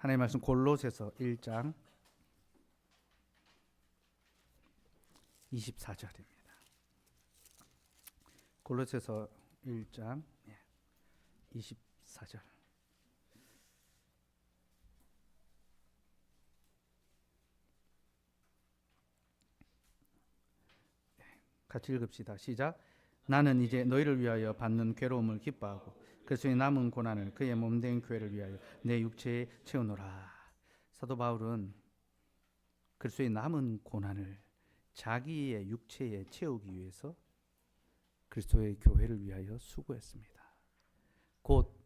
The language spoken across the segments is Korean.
하나님의 말씀 골로새서 1장 24절입니다. 골로새서 1장 24절. 같이 읽읍시다. 시작. 나는 이제 너희를 위하여 받는 괴로움을 기뻐하고 그리스도의 남은 고난을 그의 몸된 교회를 위하여 내 육체에 채우노라. 사도 바울은 그리스도의 남은 고난을 자기의 육체에 채우기 위해서 그리스도의 교회를 위하여 수고했습니다. 곧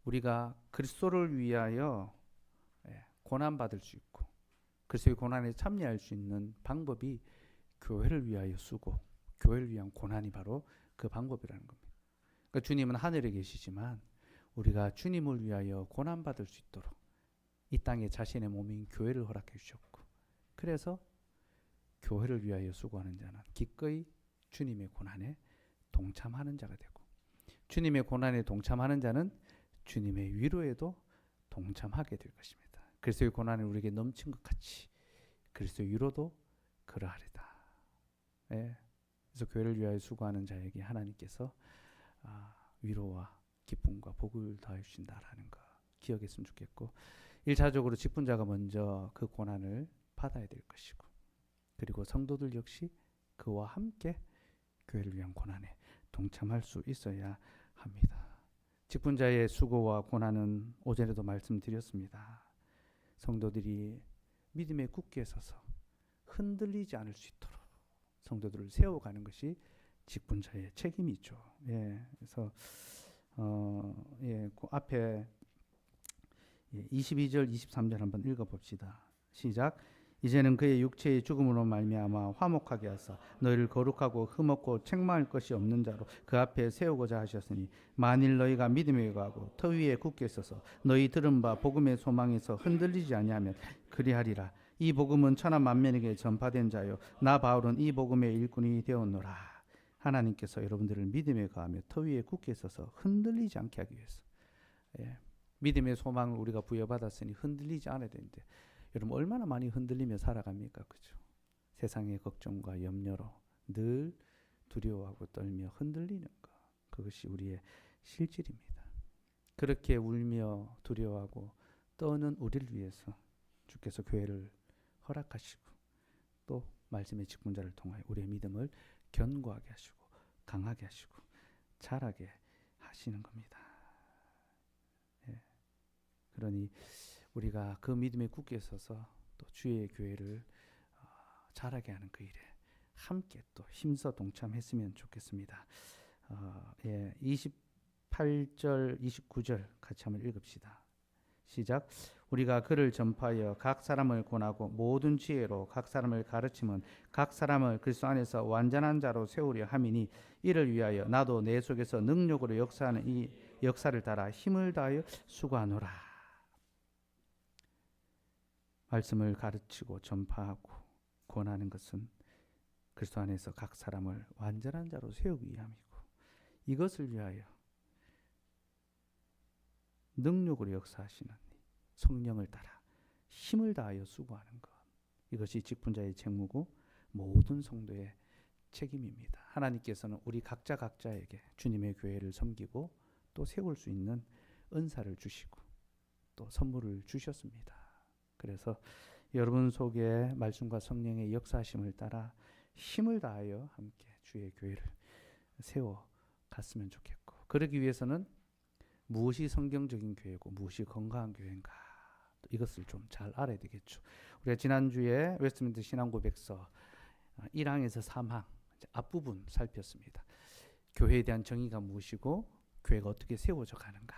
우리가 그리스도를 위하여 고난받을 수 있고 그리스도의 고난에 참여할 수 있는 방법이 교회를 위하여 수고, 교회를 위한 고난이 바로 그 방법이라는 겁니다. 그러니까 주님은 하늘에 계시지만 우리가 주님을 위하여 고난받을 수 있도록 이 땅에 자신의 몸인 교회를 허락해 주셨고, 그래서 교회를 위하여 수고하는 자는 기꺼이 주님의 고난에 동참하는 자가 되고, 주님의 고난에 동참하는 자는 주님의 위로에도 동참하게 될 것입니다. 그리스도의 고난이 우리에게 넘친 것 같이 그리스도의 위로도 그러하리다. 그래서 교회를 위하여 수고하는 자에게 하나님께서 위로와 기쁨과 복을 더해 주신다라는 거 기억했으면 좋겠고, 1차적으로 직분자가 먼저 그 고난을 받아야 될 것이고, 그리고 성도들 역시 그와 함께 교회를 위한 고난에 동참할 수 있어야 합니다. 직분자의 수고와 고난은 오전에도 말씀드렸습니다. 성도들이 믿음에 굳게 서서 흔들리지 않을 수 있도록 성도들을 세워가는 것이 직분자의 책임이죠. 그래서 그 앞에 22절, 23절 한번 읽어봅시다. 시작. 이제는 그의 육체의 죽음으로 말미암아 화목하게 하사 너희를 거룩하고 흠없고 책망할 것이 없는 자로 그 앞에 세우고자 하셨으니, 만일 너희가 믿음에 거하고 터 위에 굳게 서서 너희 들은 바 복음의 소망에서 흔들리지 아니하면 그리하리라. 이 복음은 천하 만민에게 전파된 자요 나 바울은 이 복음의 일꾼이 되었노라. 하나님께서 여러분들을 믿음에 거하며 터 위에 굳게 서서 흔들리지 않게 하기 위해서, 믿음의 소망을 우리가 부여받았으니 흔들리지 않아야 되는데, 여러분 얼마나 많이 흔들리며 살아갑니까? 그죠? 세상의 걱정과 염려로 늘 두려워하고 떨며 흔들리는 것, 그것이 우리의 실질입니다. 그렇게 울며 두려워하고 떠는 우리를 위해서 주께서 교회를 허락하시고 또 말씀의 직분자를 통하여 우리의 믿음을 견고하게 하시고 강하게 하시고 자라게 하시는 겁니다. 그러니 우리가 그 믿음에 굳게 서서 또 주의 교회를 자라게 하는 그 일에 함께 또 힘써 동참했으면 좋겠습니다. 28절, 29절 같이 한번 읽읍시다. 시작. 우리가 그를 전파하여 각 사람을 권하고 모든 지혜로 각 사람을 가르치면 각 사람을 그리스도 안에서 완전한 자로 세우려 함이니, 이를 위하여 나도 내 속에서 능력으로 역사하는 이 역사를 따라 힘을 다하여 수고하노라. 말씀을 가르치고 전파하고 권하는 것은 그리스도 안에서 각 사람을 완전한 자로 세우기 위함이고, 이것을 위하여 능력으로 역사하시는 성령을 따라 힘을 다하여 수고하는 것, 이것이 직분자의 책무고 모든 성도의 책임입니다. 하나님께서는 우리 각자에게 주님의 교회를 섬기고 또 세울 수 있는 은사를 주시고 또 선물을 주셨습니다. 그래서 여러분 속에 말씀과 성령의 역사하심을 따라 힘을 다하여 함께 주의 교회를 세워 갔으면 좋겠고, 그러기 위해서는 무엇이 성경적인 교회고 무엇이 건강한 교회인가, 이것을 좀 잘 알아야 되겠죠. 우리가 지난주에 웨스트민스터 신앙고백서 1항에서 3항 앞부분 살폈습니다. 교회에 대한 정의가 무엇이고 교회가 어떻게 세워져 가는가,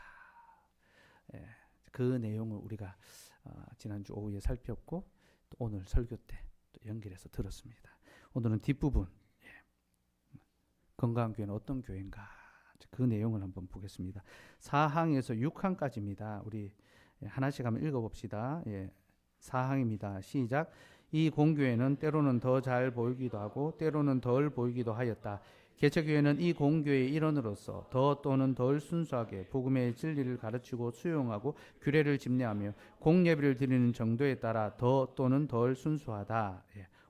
그 내용을 우리가 지난주 오후에 살폈고 또 오늘 설교 때 또 연결해서 들었습니다. 오늘은 뒷부분, 건강한 교회는 어떤 교회인가, 그 내용을 한번 보겠습니다. 4항에서 6항까지입니다. 우리 하나씩 한번 읽어봅시다. 4항입니다. 시작. 이 공교회는 때로는 더 잘 보이기도 하고 때로는 덜 보이기도 하였다. 개척교회는 이 공교회의 일원으로서 더 또는 덜 순수하게 복음의 진리를 가르치고 수용하고 규례를 집례하며 공예비를 드리는 정도에 따라 더 또는 덜 순수하다.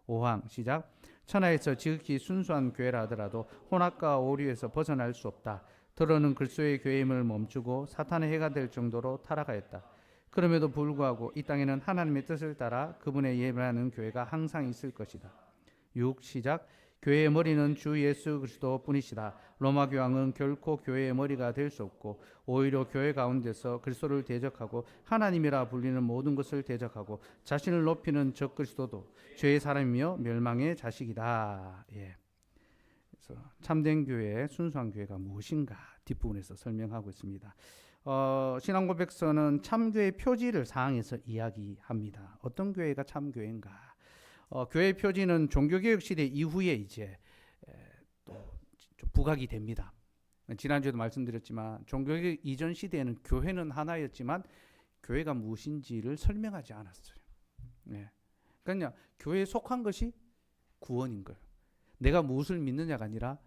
5항 시작. 천하에서 지극히 순수한 교회라 하더라도 혼합과 오류에서 벗어날 수 없다. 더러는 그리스도의 교회임을 멈추고 사탄의 해가 될 정도로 타락하였다. 그럼에도 불구하고 이 땅에는 하나님의 뜻을 따라 그분의 예배하는 교회가 항상 있을 것이다. 6 시작. 교회의 머리는 주 예수 그리스도 뿐이시다. 로마 교황은 결코 교회의 머리가 될 수 없고 오히려 교회 가운데서 그리스도를 대적하고 하나님이라 불리는 모든 것을 대적하고 자신을 높이는 적 그리스도도 죄의 사람이며 멸망의 자식이다. 그래서 참된 교회, 순수한 교회가 무엇인가 뒷부분에서 설명하고 있습니다. 신앙고백서는 참교회 표지를 사항에서 이야기합니다. 어떤 교회가 참교회인가? 교회 표지는 종교개혁 시대 이후에 이제 또 좀 부각이 됩니다. 지난주에도 말씀드렸지만 종교개혁 이전 시대에는 교회는 하나였지만 교회가 무엇인지를 설명하지 않았어요. 그러니까 교회에 속한 것이 구원인 거예요. 내가 무엇을 믿느냐가 아니라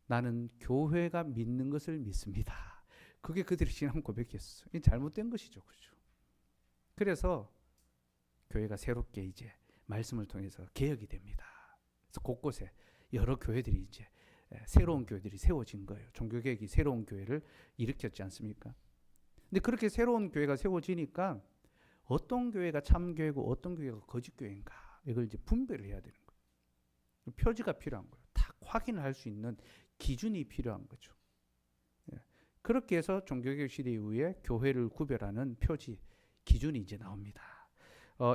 나는 교회가 믿는 것을 믿습니다. 그게 그들의 신앙 고백이었어요. 이 잘못된 것이죠, 그렇죠? 그래서 교회가 새롭게 이제 말씀을 통해서 개혁이 됩니다. 그래서 곳곳에 여러 교회들이 이제 새로운 교회들이 세워진 거예요. 종교개혁이 새로운 교회를 일으켰지 않습니까? 근데 그렇게 새로운 교회가 세워지니까 어떤 교회가 참교회고 어떤 교회가 거짓교회인가 이걸 이제 분별을 해야 되는 거예요. 표지가 필요한 거예요. 딱 확인을 할 수 있는 기준이 필요한 거죠. 그렇게 해서 종교개혁 시대 이후에 교회를 구별하는 표지, 기준이 이제 나옵니다.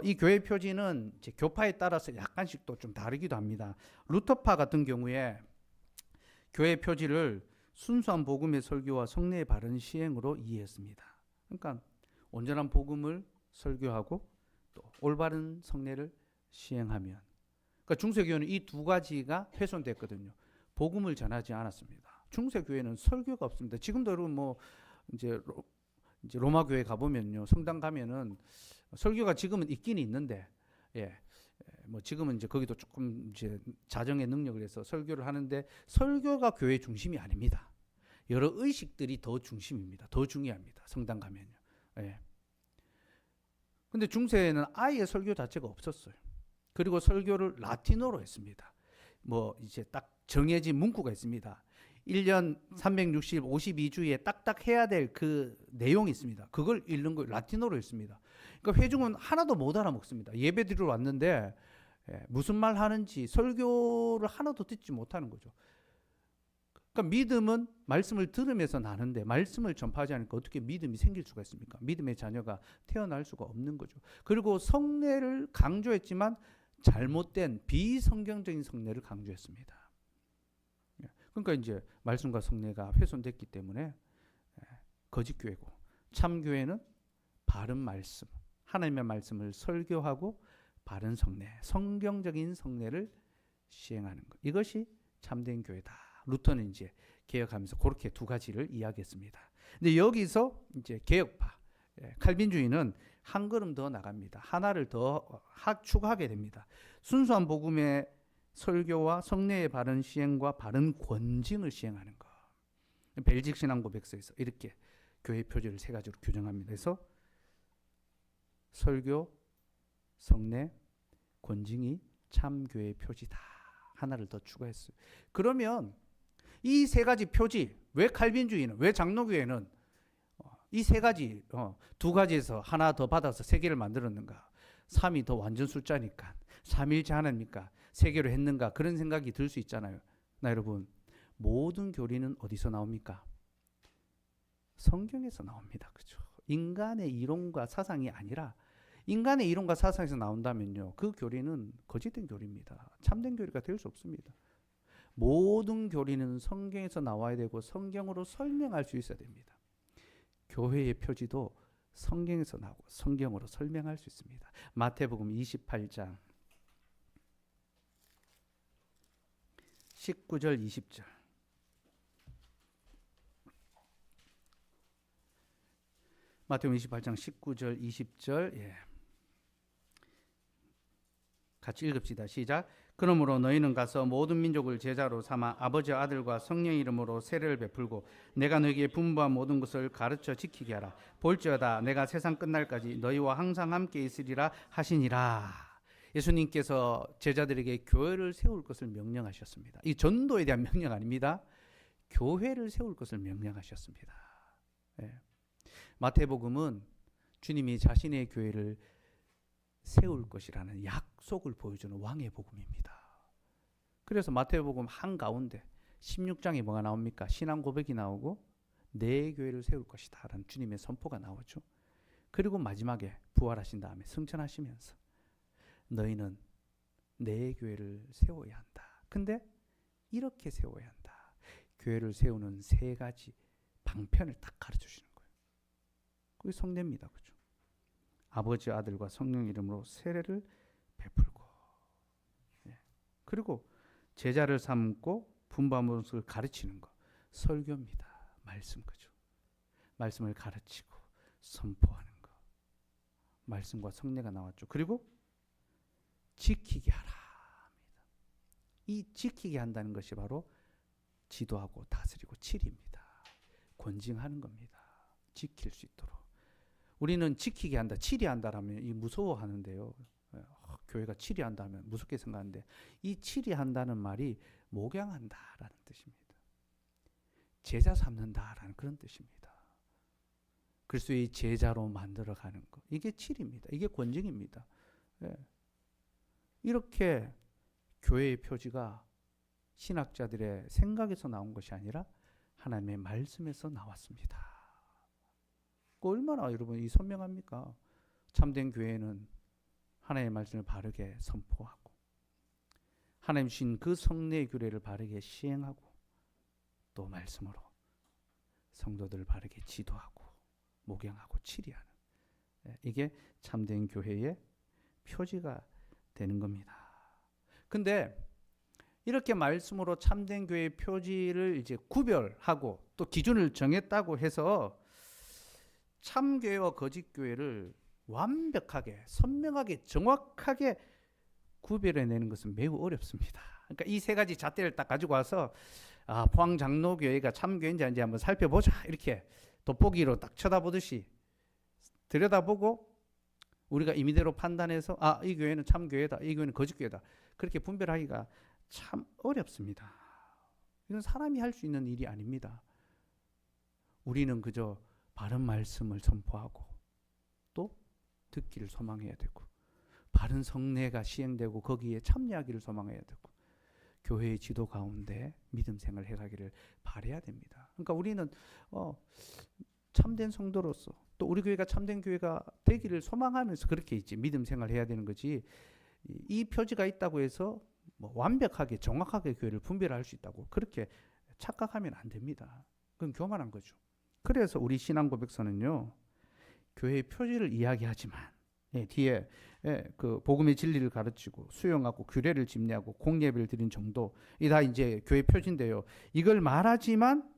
이 교회 표지는 이제 교파에 따라서 약간씩 또 좀 다르기도 합니다. 루터파 같은 경우에 교회 표지를 순수한 복음의 설교와 성례의 바른 시행으로 이해했습니다. 그러니까 온전한 복음을 설교하고 또 올바른 성례를 시행하면, 그러니까 중세교회는 이 두 가지가 훼손됐거든요. 복음을 전하지 않았습니다. 중세교회는 설교가 없습니다. 지금도 여러분 뭐 이제 로마 교회 가보면요, 성당 가면은 설교가 지금은 있긴 있는데, 뭐 지금은 이제 거기도 조금 이제 자정의 능력을 해서 설교를 하는데 설교가 교회 중심이 아닙니다. 여러 의식들이 더 중심입니다. 더 중요합니다. 성당 가면요. 근데 중세에는 아예 설교 자체가 없었어요. 그리고 설교를 라틴어로 했습니다. 뭐 이제 딱 정해진 문구가 있습니다. 1년 352주에 딱딱 해야 될 그 내용이 있습니다. 그걸 읽는 거 라틴어로 했습니다. 그러니까 회중은 하나도 못 알아먹습니다. 예배 드리러 왔는데 무슨 말 하는지 설교를 하나도 듣지 못하는 거죠. 그러니까 믿음은 말씀을 들으면서 나는데 말씀을 전파하지 않으니까 어떻게 믿음이 생길 수가 있습니까? 믿음의 자녀가 태어날 수가 없는 거죠. 그리고 성례를 강조했지만 잘못된 비성경적인 성례를 강조했습니다. 그러니까 이제 말씀과 성례가 훼손됐기 때문에 거짓교회고, 참교회는 바른 말씀, 하나님의 말씀을 설교하고 바른 성례, 성경적인 성례를 시행하는 것, 이것이 참된 교회다. 루터는 이제 개혁하면서 그렇게 두 가지를 이야기했습니다. 근데 여기서 이제 개혁파, 칼빈주의는 한 걸음 더 나갑니다. 하나를 더 추가하게 됩니다. 순수한 복음의 설교와 성례의 바른 시행과 바른 권징을 시행하는 것. 벨직 신앙고백서에서 이렇게 교회 표지를 세 가지로 규정합니다. 그래서 설교, 성례, 권징이 참교회의 표지다. 하나를 더 추가했어요. 그러면 이 세 가지 표지, 왜 칼빈주의는, 왜 장로교회는 이 세 가지, 두 가지에서 하나 더 받아서 세 개를 만들었는가? 3이 더 완전 숫자니까, 3일째 하나입니까? 세 개로 했는가? 그런 생각이 들 수 있잖아요. 나 여러분, 모든 교리는 어디서 나옵니까? 성경에서 나옵니다. 그렇죠? 인간의 이론과 사상이 아니라 인간의 이론과 사상에서 나온다면요, 그 교리는 거짓된 교리입니다. 참된 교리가 될 수 없습니다. 모든 교리는 성경에서 나와야 되고 성경으로 설명할 수 있어야 됩니다. 교회의 표지도 성경에서 나오고 성경으로 설명할 수 있습니다. 마태복음 28장 19절 20절. 마태복음 28장 19절 20절. 같이 읽읍시다. 시작. 그러므로 너희는 가서 모든 민족을 제자로 삼아 아버지 아들과 성령 이름으로 세례를 베풀고 내가 너희에게 분부한 모든 것을 가르쳐 지키게 하라. 볼지어다 내가 세상 끝날까지 너희와 항상 함께 있으리라 하시니라. 예수님께서 제자들에게 교회를 세울 것을 명령하셨습니다. 이 전도에 대한 명령 아닙니다. 교회를 세울 것을 명령하셨습니다. 예. 마태복음은 주님이 자신의 교회를 세울 것이라는 약속을 보여주는 왕의 복음입니다. 그래서 마태복음 한가운데 16장에 뭐가 나옵니까? 신앙 고백이 나오고 내 교회를 세울 것이다 라는 주님의 선포가 나오죠. 그리고 마지막에 부활하신 다음에 승천하시면서 너희는 내 교회를 세워야 한다. 근데 이렇게 세워야 한다. 교회를 세우는 세 가지 방편을 딱 가르쳐 주시는 거예요. 그게 성례입니다. 그죠? 아버지 아들과 성령 이름으로 세례를 베풀고, 예. 그리고 제자를 삼고 분부한 것을 가르치는 거, 설교입니다. 말씀 그죠? 말씀을 가르치고 선포하는 거, 말씀과 성례가 나왔죠. 그리고 지키게 하라. 이 지키게 한다는 것이 바로 지도하고 다스리고 치리입니다. 권징하는 겁니다. 지킬 수 있도록. 우리는 지키게 한다, 치리한다라면 이 무서워하는데요. 교회가 치리한다면 무섭게 생각하는데 이 치리한다는 말이 목양한다라는 뜻입니다. 제자 삼는다라는 그런 뜻입니다. 그리스도의 제자로 만들어가는 것. 이게 치리입니다. 이게 권징입니다. 예. 이렇게 교회의 표지가 신학자들의 생각에서 나온 것이 아니라 하나님의 말씀에서 나왔습니다. 얼마나 여러분 이 선명합니까? 참된 교회는 하나님의 말씀을 바르게 선포하고 하나님 주신 그 성례의 규례를 바르게 시행하고 또 말씀으로 성도들을 바르게 지도하고 목양하고 치리하는, 이게 참된 교회의 표지가 되는 겁니다. 근데 이렇게 말씀으로 참된 교회의 표지를 이제 구별하고 또 기준을 정했다고 해서 참교회와 거짓교회를 완벽하게 선명하게 정확하게 구별해내는 것은 매우 어렵습니다. 그러니까 이 세 가지 잣대를 딱 가지고 와서 포항 장로교회가 참교회인지 아닌지 한번 살펴보자 이렇게 돋보기로 딱 쳐다보듯이 들여다보고 우리가 임의대로 판단해서 이 교회는 참교회다, 이 교회는 거짓교회다 그렇게 분별하기가 참 어렵습니다. 이건 사람이 할 수 있는 일이 아닙니다. 우리는 그저 바른 말씀을 선포하고 또 듣기를 소망해야 되고 바른 성례가 시행되고 거기에 참여하기를 소망해야 되고 교회의 지도 가운데 믿음 생활을 해가기를 바라야 됩니다. 그러니까 우리는 참된 성도로서 또 우리 교회가 참된 교회가 되기를 소망하면서 그렇게 있지 믿음 생활을 해야 되는 거지, 이 표지가 있다고 해서 뭐 완벽하게 정확하게 교회를 분별할 수 있다고 그렇게 착각하면 안 됩니다. 그건 교만한 거죠. 그래서 우리 신앙 고백서는요, 교회의 표지를 이야기하지만 뒤에 그 복음의 진리를 가르치고 수용하고 규례를 집례하고 공예배를 드린 정도, 이 다 이제 교회 표지인데요. 이걸 말하지만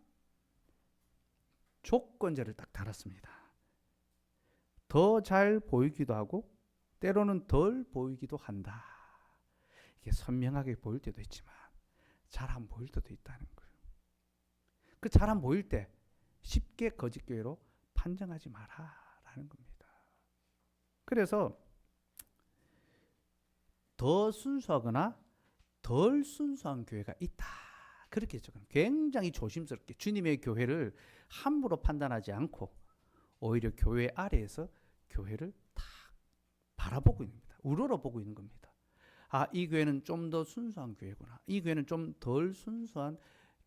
조건제를 딱 달았습니다. 더 잘 보이기도 하고 때로는 덜 보이기도 한다. 이게 선명하게 보일 때도 있지만 잘 안 보일 때도 있다는 거예요. 그 잘 안 보일 때 쉽게 거짓교회로 판정하지 마라라는 겁니다. 그래서 더 순수하거나 덜 순수한 교회가 있다. 그렇게 적은 굉장히 조심스럽게 주님의 교회를 함부로 판단하지 않고 오히려 교회 아래에서 교회를 딱 바라보고 있는 겁니다. 우러러보고 있는 겁니다. 이 교회는 좀 더 순수한 교회구나. 이 교회는 좀 덜 순수한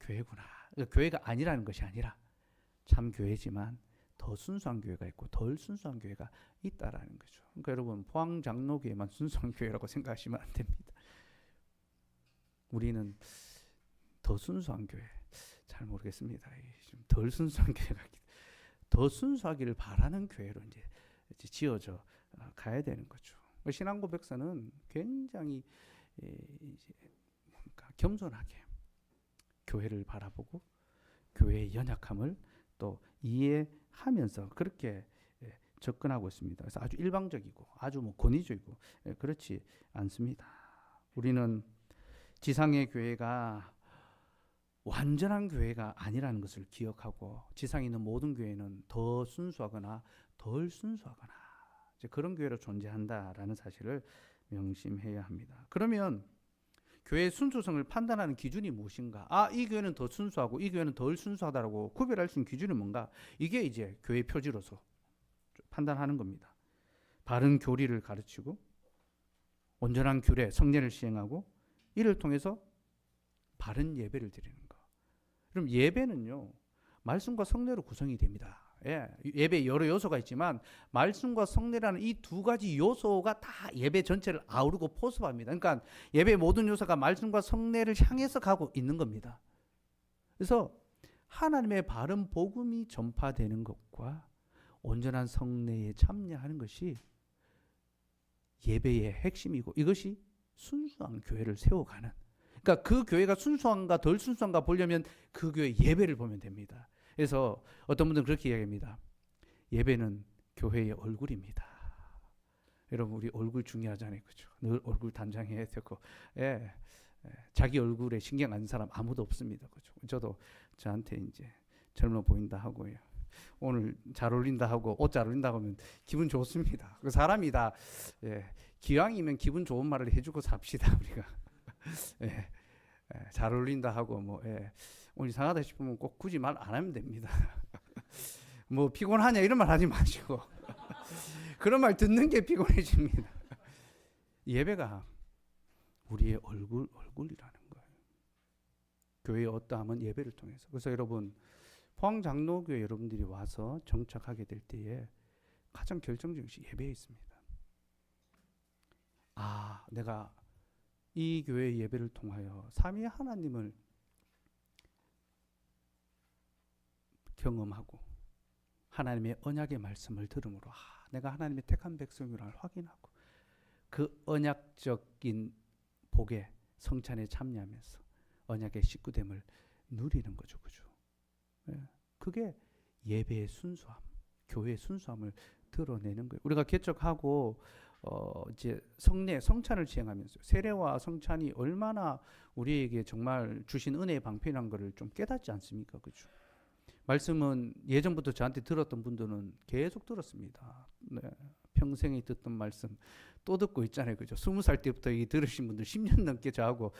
교회구나. 그러니까 교회가 아니라는 것이 아니라 참 교회지만 더 순수한 교회가 있고 덜 순수한 교회가 있다라는 거죠. 그러니까 여러분 포항 장로교회만 순수한 교회라고 생각하시면 안 됩니다. 우리는 더 순수한 교회 잘 모르겠습니다. 좀 덜 순수한 교회가 더 순수하기를 바라는 교회로 이제 지어져 가야 되는 거죠. 신앙 고백서는 굉장히 겸손하게 교회를 바라보고 교회의 연약함을 또 이해하면서 그렇게 접근하고 있습니다. 그래서 아주 일방적이고 아주 권위적이고 그렇지 않습니다. 우리는 지상의 교회가 완전한 교회가 아니라는 것을 기억하고 지상에 있는 모든 교회는 더 순수하거나 덜 순수하거나 이제 그런 교회로 존재한다라는 사실을 명심해야 합니다. 그러면 교회의 순수성을 판단하는 기준이 무엇인가? 이 교회는 더 순수하고 이 교회는 덜 순수하다라고 구별할 수 있는 기준이 뭔가? 이게 이제 교회 표지로서 판단하는 겁니다. 바른 교리를 가르치고 온전한 규례, 성례를 시행하고 이를 통해서 바른 예배를 드리는 거. 그럼 예배는요, 말씀과 성례로 구성이 됩니다. 예배 여러 요소가 있지만 말씀과 성례라는 이 두 가지 요소가 다 예배 전체를 아우르고 포섭합니다. 그러니까 예배 모든 요소가 말씀과 성례를 향해서 가고 있는 겁니다. 그래서 하나님의 바른 복음이 전파되는 것과 온전한 성례에 참여하는 것이 예배의 핵심이고 이것이 순수한 교회를 세워가는, 그러니까 그 교회가 순수한가 덜 순수한가 보려면 그 교회 예배를 보면 됩니다. 그래서 어떤 분들은 그렇게 이야기합니다. 예배는 교회의 얼굴입니다. 여러분 우리 얼굴 중요하잖아요. 그렇죠? 늘 얼굴 단장해야 되고 자기 얼굴에 신경 안 사람 아무도 없습니다. 그렇죠? 저도 저한테 이제 젊어 보인다 하고요. 오늘 잘 어울린다 하고 옷 잘 어울린다 하면 기분 좋습니다. 그 사람이 다 기왕이면 기분 좋은 말을 해주고 삽시다 우리가. 잘 어울린다 하고 오늘 이상하다 싶으면 꼭 굳이 말 안 하면 됩니다. 뭐 피곤하냐 이런 말 하지 마시고 그런 말 듣는 게 피곤해집니다. 예배가 우리의 얼굴이라는 거예요. 교회의 어떠함은 예배를 통해서. 그래서 여러분 포항장로교회 여러분들이 와서 정착하게 될 때에 가장 결정적인 것이 예배에 있습니다. 내가 이 교회의 예배를 통하여 삼위 하나님을 경험하고 하나님의 언약의 말씀을 들음으로 내가 하나님의 택한 백성이라를 확인하고 그 언약적인 복에 성찬에 참여하면서 언약의 식구됨을 누리는 거죠. 그죠? 그게 예배의 순수함, 교회의 순수함을 드러내는 거예요. 우리가 개척하고 이제 성찬을 시행하면서 세례와 성찬이 얼마나 우리에게 정말 주신 은혜의 방편한 것을 좀 깨닫지 않습니까? 그죠? 말씀은 예전부터 저한테 들었던 분들은 계속 들었습니다. 평생에 듣던 말씀 또 듣고 있잖아요. 그죠? 20살 때부터 이 들으신 분들 10년 넘게 저하고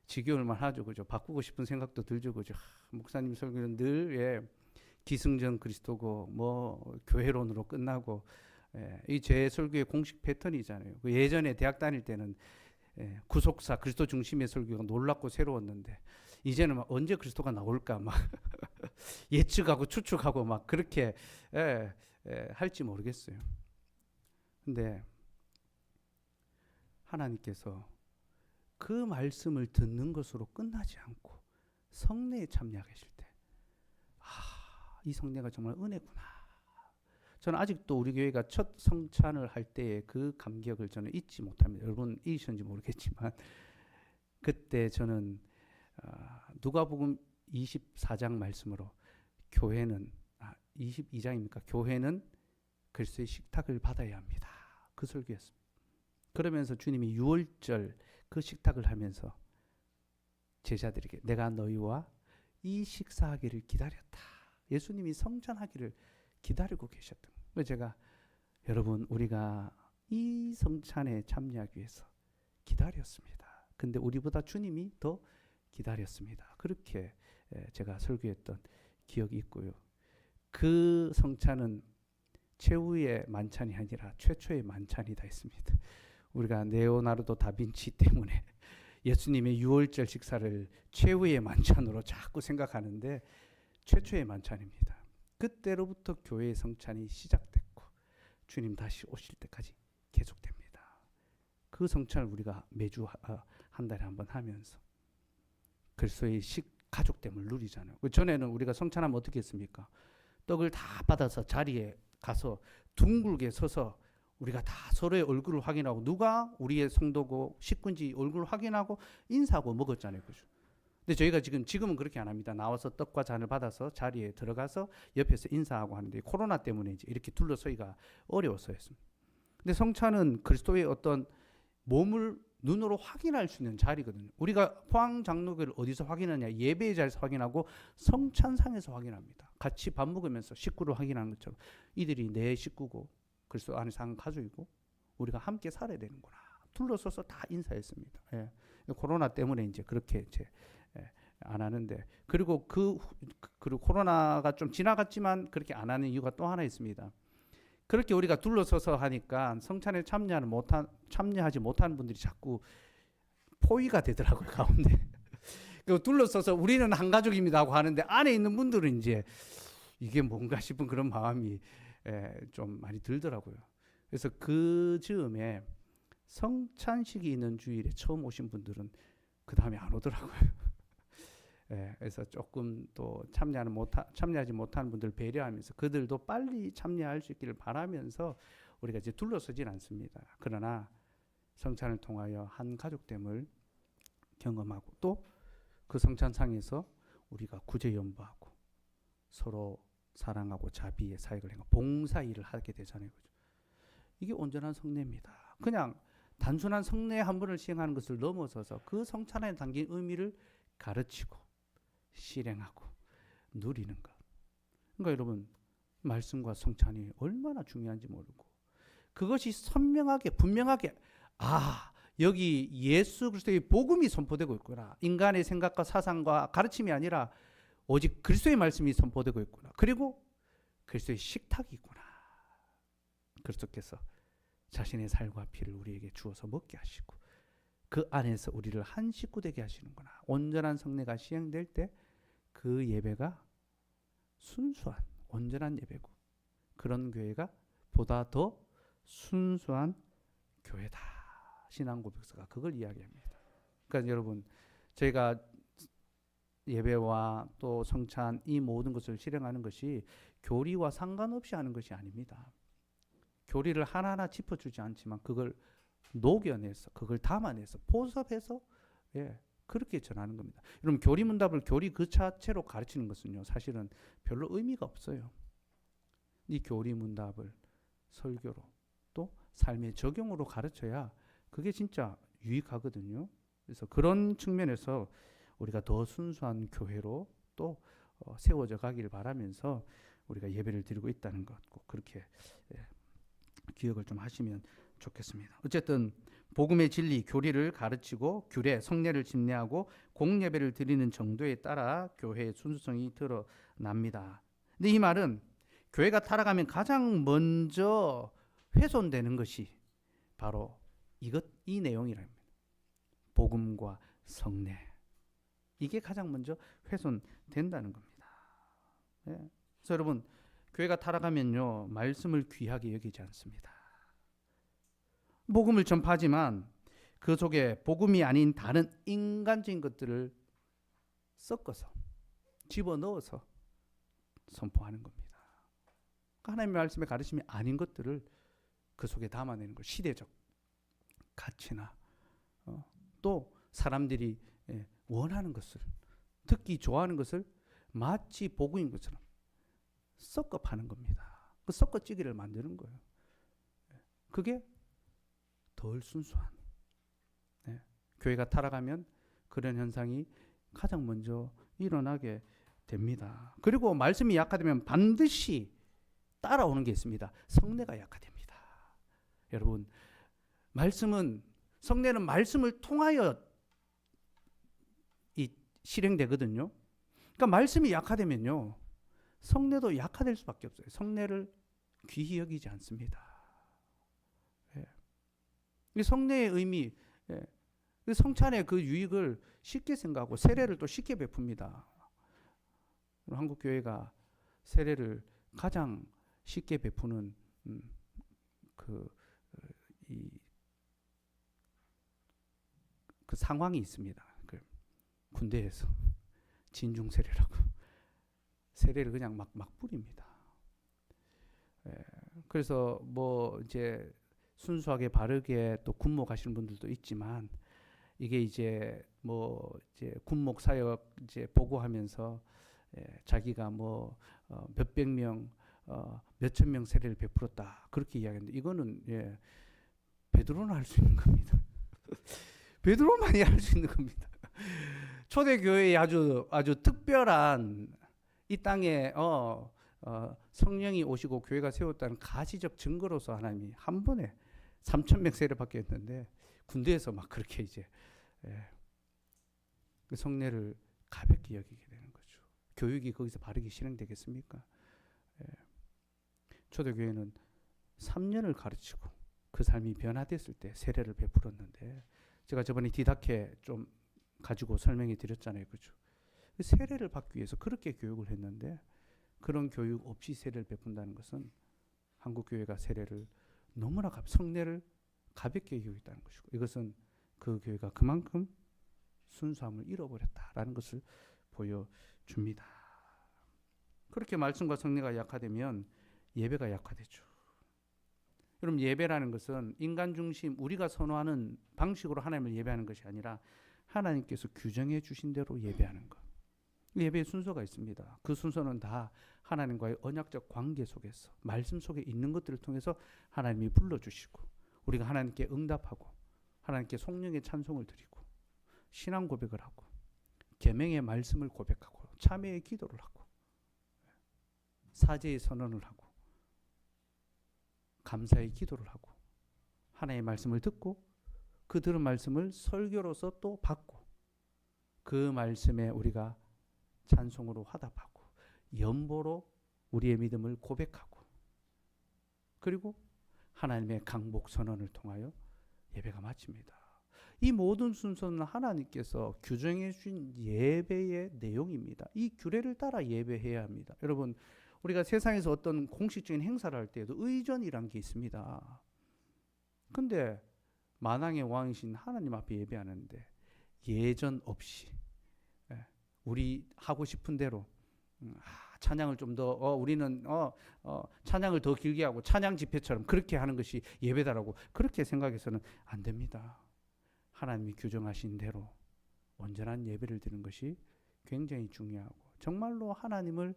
지겨울만 하죠. 그죠? 바꾸고 싶은 생각도 들죠. 그죠? 목사님 설교는 늘 기승전 그리스도고 교회론으로 끝나고 이 제 설교의 공식 패턴이잖아요. 그 예전에 대학 다닐 때는 구속사 그리스도 중심의 설교가 놀랍고 새로웠는데 이제는 막 언제 그리스도가 나올까 막 예측하고 추측하고 막 그렇게 할지 모르겠어요. 근데 하나님께서 그 말씀을 듣는 것으로 끝나지 않고 성례에 참여하실 때 이 성례가 정말 은혜구나. 저는 아직도 우리 교회가 첫 성찬을 할 때의 그 감격을 저는 잊지 못합니다. 여러분 잊으셨는지 모르겠지만 그때 저는 누가복음 24장 말씀으로 교회는 22장입니까? 교회는 그리스도의 식탁을 받아야 합니다. 그 설교였습니다. 그러면서 주님이 유월절 그 식탁을 하면서 제자들에게 내가 너희와 이 식사하기를 기다렸다. 예수님이 성찬하기를 기다리고 계셨던 거예요. 제가 여러분 우리가 이 성찬에 참여하기 위해서 기다렸습니다. 근데 우리보다 주님이 더 기다렸습니다. 그렇게 제가 설교했던 기억이 있고요. 그 성찬은 최후의 만찬이 아니라 최초의 만찬이다 했습니다. 우리가 레오나르도 다빈치 때문에 예수님의 유월절 식사를 최후의 만찬으로 자꾸 생각하는데 최초의 만찬입니다. 그때로부터 교회의 성찬이 시작됐고 주님 다시 오실 때까지 계속됩니다. 그 성찬을 우리가 매주 한 달에 한 번 하면서 그리스도의 가족됨을 누리잖아요. 그 전에는 우리가 성찬하면 어떻게 했습니까? 떡을 다 받아서 자리에 가서 둥글게 서서 우리가 다 서로의 얼굴을 확인하고 누가 우리의 성도고 식구인지 얼굴을 확인하고 인사하고 먹었잖아요. 그죠? 근데 저희가 지금은 그렇게 안 합니다. 나와서 떡과 잔을 받아서 자리에 들어가서 옆에서 인사하고 하는데 코로나 때문에 이제 이렇게 둘러서기가 어려워서 했습니다. 근데 성찬은 그리스도의 어떤 몸을 눈으로 확인할 수 있는 자리거든요. 우리가 포항 장로교를 어디서 확인하냐? 예배의 자리에서 확인하고 성찬상에서 확인합니다. 같이 밥 먹으면서 식구를 확인하는 것처럼 이들이 내 식구고 그리스도 안에서 한 가족이고 우리가 함께 살아야 되는구나. 둘러서서 다 인사했습니다. 예. 코로나 때문에 이제 그렇게 이제 안 하는데 그리고 그리고 코로나가 좀 지나갔지만 그렇게 안 하는 이유가 또 하나 있습니다. 그렇게 우리가 둘러서서 하니까 성찬에 참여하지 못하는 분들이 자꾸 포위가 되더라고요, 가운데. 둘러서서 우리는 한 가족입니다 하고 하는데 안에 있는 분들은 이제 이게 뭔가 싶은 그런 마음이 좀 많이 들더라고요. 그래서 그 즈음에 성찬식이 있는 주일에 처음 오신 분들은 그 다음에 안 오더라고요. 그래서 조금 또 참여하지 못하는 분들 배려하면서 그들도 빨리 참여할 수 있기를 바라면서 우리가 이제 둘러서진 않습니다. 그러나 성찬을 통하여 한 가족됨을 경험하고 또 그 성찬상에서 우리가 구제연부하고 서로 사랑하고 자비의 사역을 행하고 봉사일을 하게 되잖아요. 이게 온전한 성례입니다. 그냥 단순한 성례 한 번을 시행하는 것을 넘어서서 그 성찬에 담긴 의미를 가르치고 실행하고 누리는 것. 그러니까 여러분 말씀과 성찬이 얼마나 중요한지 모르고 그것이 선명하게 분명하게 여기 예수 그리스도의 복음이 선포되고 있구나. 인간의 생각과 사상과 가르침이 아니라 오직 그리스도의 말씀이 선포되고 있구나. 그리고 그리스도의 식탁이 있구나. 그리스도께서 자신의 살과 피를 우리에게 주어서 먹게 하시고 그 안에서 우리를 한 식구 되게 하시는구나. 온전한 성례가 시행될 때 그 예배가 순수한 온전한 예배고 그런 교회가 보다 더 순수한 교회다. 신앙고백서가 그걸 이야기합니다. 그러니까 여러분 저희가 예배와 또 성찬 이 모든 것을 실행하는 것이 교리와 상관없이 하는 것이 아닙니다. 교리를 하나하나 짚어주지 않지만 그걸 녹여내서 그걸 담아내서 포섭해서 그렇게 전하는 겁니다. 여러분 교리문답을 교리 그 자체로 가르치는 것은요 사실은 별로 의미가 없어요. 이 교리문답을 설교로 또 삶의 적용으로 가르쳐야 그게 진짜 유익하거든요. 그래서 그런 측면에서 우리가 더 순수한 교회로 또 세워져 가기를 바라면서 우리가 예배를 드리고 있다는 것 꼭 그렇게 기억을 좀 하시면 좋겠습니다. 어쨌든 복음의 진리, 교리를 가르치고 규례, 성례를 집례하고 공예배를 드리는 정도에 따라 교회의 순수성이 드러납니다. 근데 이 말은 교회가 타락하면 가장 먼저 훼손되는 것이 바로 이 내용이랍니다. 복음과 성례. 이게 가장 먼저 훼손된다는 겁니다. 그래서 여러분 교회가 타락하면요 말씀을 귀하게 여기지 않습니다. 복음을 전파하지만 그 속에 복음이 아닌 다른 인간적인 것들을 섞어서 집어넣어서 선포하는 겁니다. 하나님의 말씀에 가르침이 아닌 것들을 그 속에 담아내는 것. 시대적 가치나 또 사람들이 원하는 것을 특히 좋아하는 것을 마치 복음인 것처럼 섞어 파는 겁니다. 그 섞어 찌기를 만드는 거예요. 그게 덜 순수한 교회가 타락하면 그런 현상이 가장 먼저 일어나게 됩니다. 그리고 말씀이 약화되면 반드시 따라오는 게 있습니다. 성례가 약화됩니다. 여러분 성례는 말씀을 통하여 실행되거든요. 그러니까 말씀이 약화되면요 성례도 약화될 수밖에 없어요. 성례를 귀히 여기지 않습니다. 이 성례의 의미, 성찬의 그 유익을 쉽게 생각하고 세례를 또 쉽게 베풉니다. 한국 교회가 세례를 가장 쉽게 베푸는 그 상황이 있습니다. 군대에서 진중 세례라고 세례를 그냥 막 뿌립니다. 그래서 뭐 이제 순수하게 바르게 또 군목 하시는 분들도 있지만 이게 이제 뭐 이제 군목 사역 이제 보고하면서 자기가 뭐 몇백 명 몇천 명 세례를 베풀었다 그렇게 이야기하는데 이거는 베드로는 할 수 있는 겁니다. 베드로만이 할 수 있는 겁니다. 초대교회의 아주 특별한 이 땅에 성령이 오시고 교회가 세웠다는 가시적 증거로서 하나님이 한 번에 3,000명 세례받게 했는데 군대에서 막 그렇게 이제 그 성례를 가볍게 여기게 되는 거죠. 교육이 거기서 바르게 실행되겠습니까? 초대교회는 3년을 가르치고 그 삶이 변화됐을 때 세례를 베풀었는데 제가 저번에 디다케 좀 가지고 설명해 드렸잖아요. 그죠? 세례를 받기 위해서 그렇게 교육을 했는데 그런 교육 없이 세례를 베푼다는 것은 한국교회가 세례를 너무나 성례를 가볍게 여기다는 것이고 이것은 그 교회가 그만큼 순수함을 잃어버렸다라는 것을 보여줍니다. 그렇게 말씀과 성례가 약화되면 예배가 약화되죠. 여러분 예배라는 것은 인간 중심 우리가 선호하는 방식으로 하나님을 예배하는 것이 아니라 하나님께서 규정해 주신 대로 예배하는 것. 예배의 순서가 있습니다. 그 순서는 다 하나님과의 언약적 관계 속에서 말씀 속에 있는 것들을 통해서 하나님이 불러주시고 우리가 하나님께 응답하고 하나님께 성령의 찬송을 드리고 신앙 고백을 하고 계명의 말씀을 고백하고 참회의 기도를 하고 사죄의 선언을 하고 감사의 기도를 하고 하나님의 말씀을 듣고 그 들은 말씀을 설교로서 또 받고 그 말씀에 우리가 찬송으로 화답하고 연보로 우리의 믿음을 고백하고 그리고 하나님의 강복 선언을 통하여 예배가 마칩니다. 이 모든 순서는 하나님께서 규정해 주신 예배의 내용입니다. 이 규례를 따라 예배해야 합니다. 여러분 우리가 세상에서 어떤 공식적인 행사를 할 때에도 의전이란 게 있습니다. 근데 만왕의 왕이신 하나님 앞에 예배하는데 예전 없이 우리 하고 싶은 대로 찬양을 좀 더 우리는 찬양을 더 길게 하고 찬양 집회처럼 그렇게 하는 것이 예배다라고 그렇게 생각해서는 안 됩니다. 하나님이 규정하신 대로 온전한 예배를 드리는 것이 굉장히 중요하고 정말로 하나님을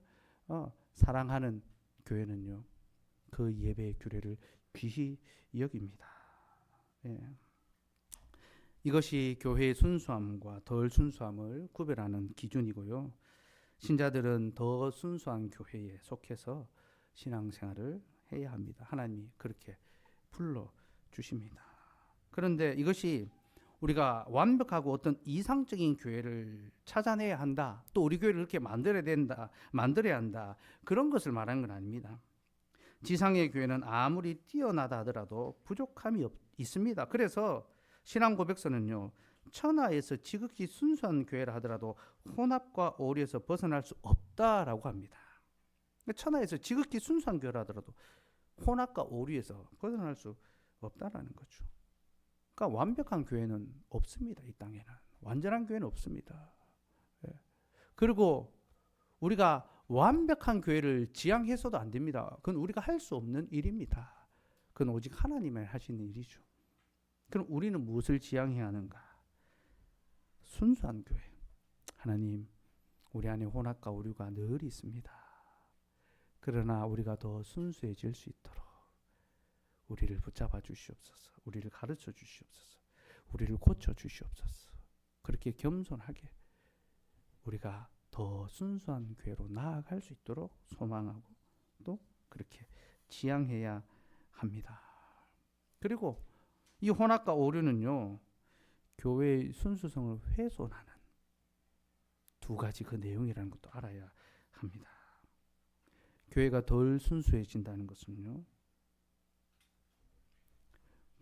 사랑하는 교회는요 그 예배의 규례를 귀히 여깁니다. 이것이 교회의 순수함과 덜 순수함을 구별하는 기준이고요. 신자들은 더 순수한 교회에 속해서 신앙생활을 해야 합니다. 하나님이 그렇게 불러주십니다. 그런데 이것이 우리가 완벽하고 어떤 이상적인 교회를 찾아내야 한다. 또 우리 교회를 이렇게 만들어야 한다. 그런 것을 말하는 건 아닙니다. 지상의 교회는 아무리 뛰어나다 하더라도 부족함이 있습니다. 그래서 신앙 고백서는요. 천하에서 지극히 순수한 교회라 하더라도 혼합과 오류에서 벗어날 수 없다라고 합니다. 천하에서 지극히 순수한 교회라 하더라도 혼합과 오류에서 벗어날 수 없다라는 거죠. 그러니까 완벽한 교회는 없습니다. 이 땅에는. 완전한 교회는 없습니다. 그리고 우리가 완벽한 교회를 지향해서도 안 됩니다. 그건 우리가 할 수 없는 일입니다. 그건 오직 하나님이 하시는 일이죠. 그럼 우리는 무엇을 지향해야 하는가? 순수한 교회. 하나님, 우리 안에 혼합과 오류가 늘 있습니다. 그러나 우리가 더 순수해질 수 있도록 우리를 붙잡아 주시옵소서. 우리를 가르쳐 주시옵소서. 우리를 고쳐 주시옵소서. 그렇게 겸손하게 우리가 더 순수한 교회로 나아갈 수 있도록 소망하고 또 그렇게 지향해야 합니다. 그리고 이 혼합과 오류는요. 교회의 순수성을 훼손하는 두 가지 그 내용이라는 것도 알아야 합니다. 교회가 덜 순수해진다는 것은요.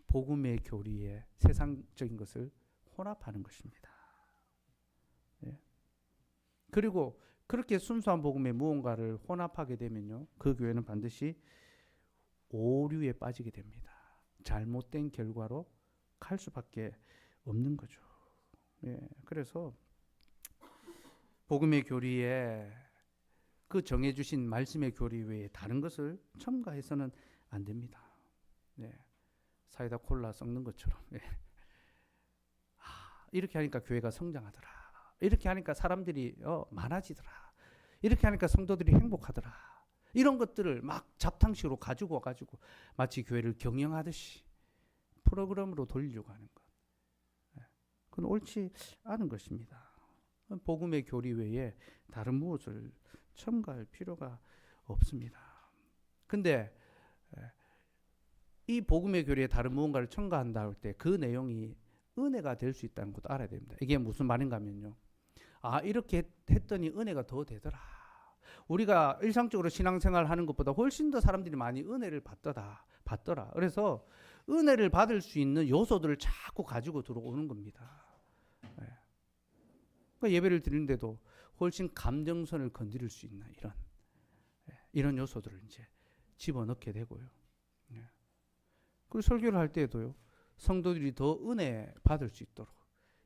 복음의 교리에 세상적인 것을 혼합하는 것입니다. 그리고 그렇게 순수한 복음의 무언가를 혼합하게 되면요. 그 교회는 반드시 오류에 빠지게 됩니다. 잘못된 결과로 갈 수밖에 없는 거죠. 그래서 복음의 교리에 그 정해주신 말씀의 교리 외에 다른 것을 첨가해서는 안 됩니다. 사이다 콜라 섞는 것처럼 이렇게 하니까 교회가 성장하더라. 이렇게 하니까 사람들이 많아지더라. 이렇게 하니까 성도들이 행복하더라. 이런 것들을 막 잡탕식으로 가지고 와가지고 마치 교회를 경영하듯이 프로그램으로 돌리려고 하는 것. 그건 옳지 않은 것입니다. 복음의 교리 외에 다른 무엇을 첨가할 필요가 없습니다. 근데 이 복음의 교리에 다른 무언가를 첨가한다 할 때 그 내용이 은혜가 될 수 있다는 것도 알아야 됩니다. 이게 무슨 말인가 하면요. 이렇게 했더니 은혜가 더 되더라. 우리가 일상적으로 신앙생활 하는 것보다 훨씬 더 사람들이 많이 은혜를 받더라. 그래서 은혜를 받을 수 있는 요소들을 자꾸 가지고 들어오는 겁니다. 그러니까 예배를 드리는데도 훨씬 감정선을 건드릴 수 있는 이런 요소들을 이제 집어넣게 되고요. 그리고 설교를 할 때에도요, 성도들이 더 은혜 받을 수 있도록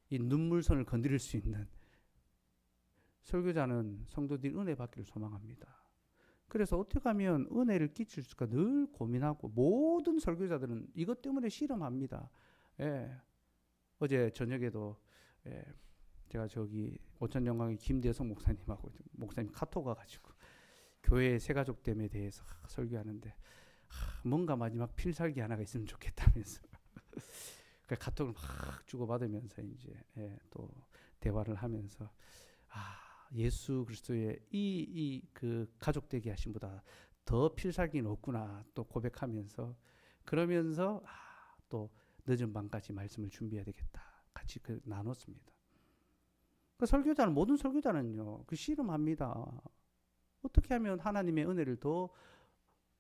이 눈물선을 건드릴 수 있는, 설교자는 성도들이 은혜 받기를 소망합니다. 그래서 어떻게 하면 은혜를 끼칠 수가 늘 고민하고, 모든 설교자들은 이것 때문에 씨름합니다. 어제 저녁에도 제가 저기 오천영광의 김대성 목사님하고 목사님 카톡 와가지고 교회 새가족됨에 대해서 설교하는데 뭔가 마지막 필살기 하나가 있으면 좋겠다면서 그 카톡을 막 주고받으면서 이제 또 대화를 하면서 예수 그리스도의 그 가족되게 하신 보다 더 필살기는 없구나 또 고백하면서, 그러면서 또 늦은 밤까지 말씀을 준비해야 되겠다 같이 나눴습니다. 그 설교자는, 모든 설교자는요, 그 씨름합니다. 어떻게 하면 하나님의 은혜를 더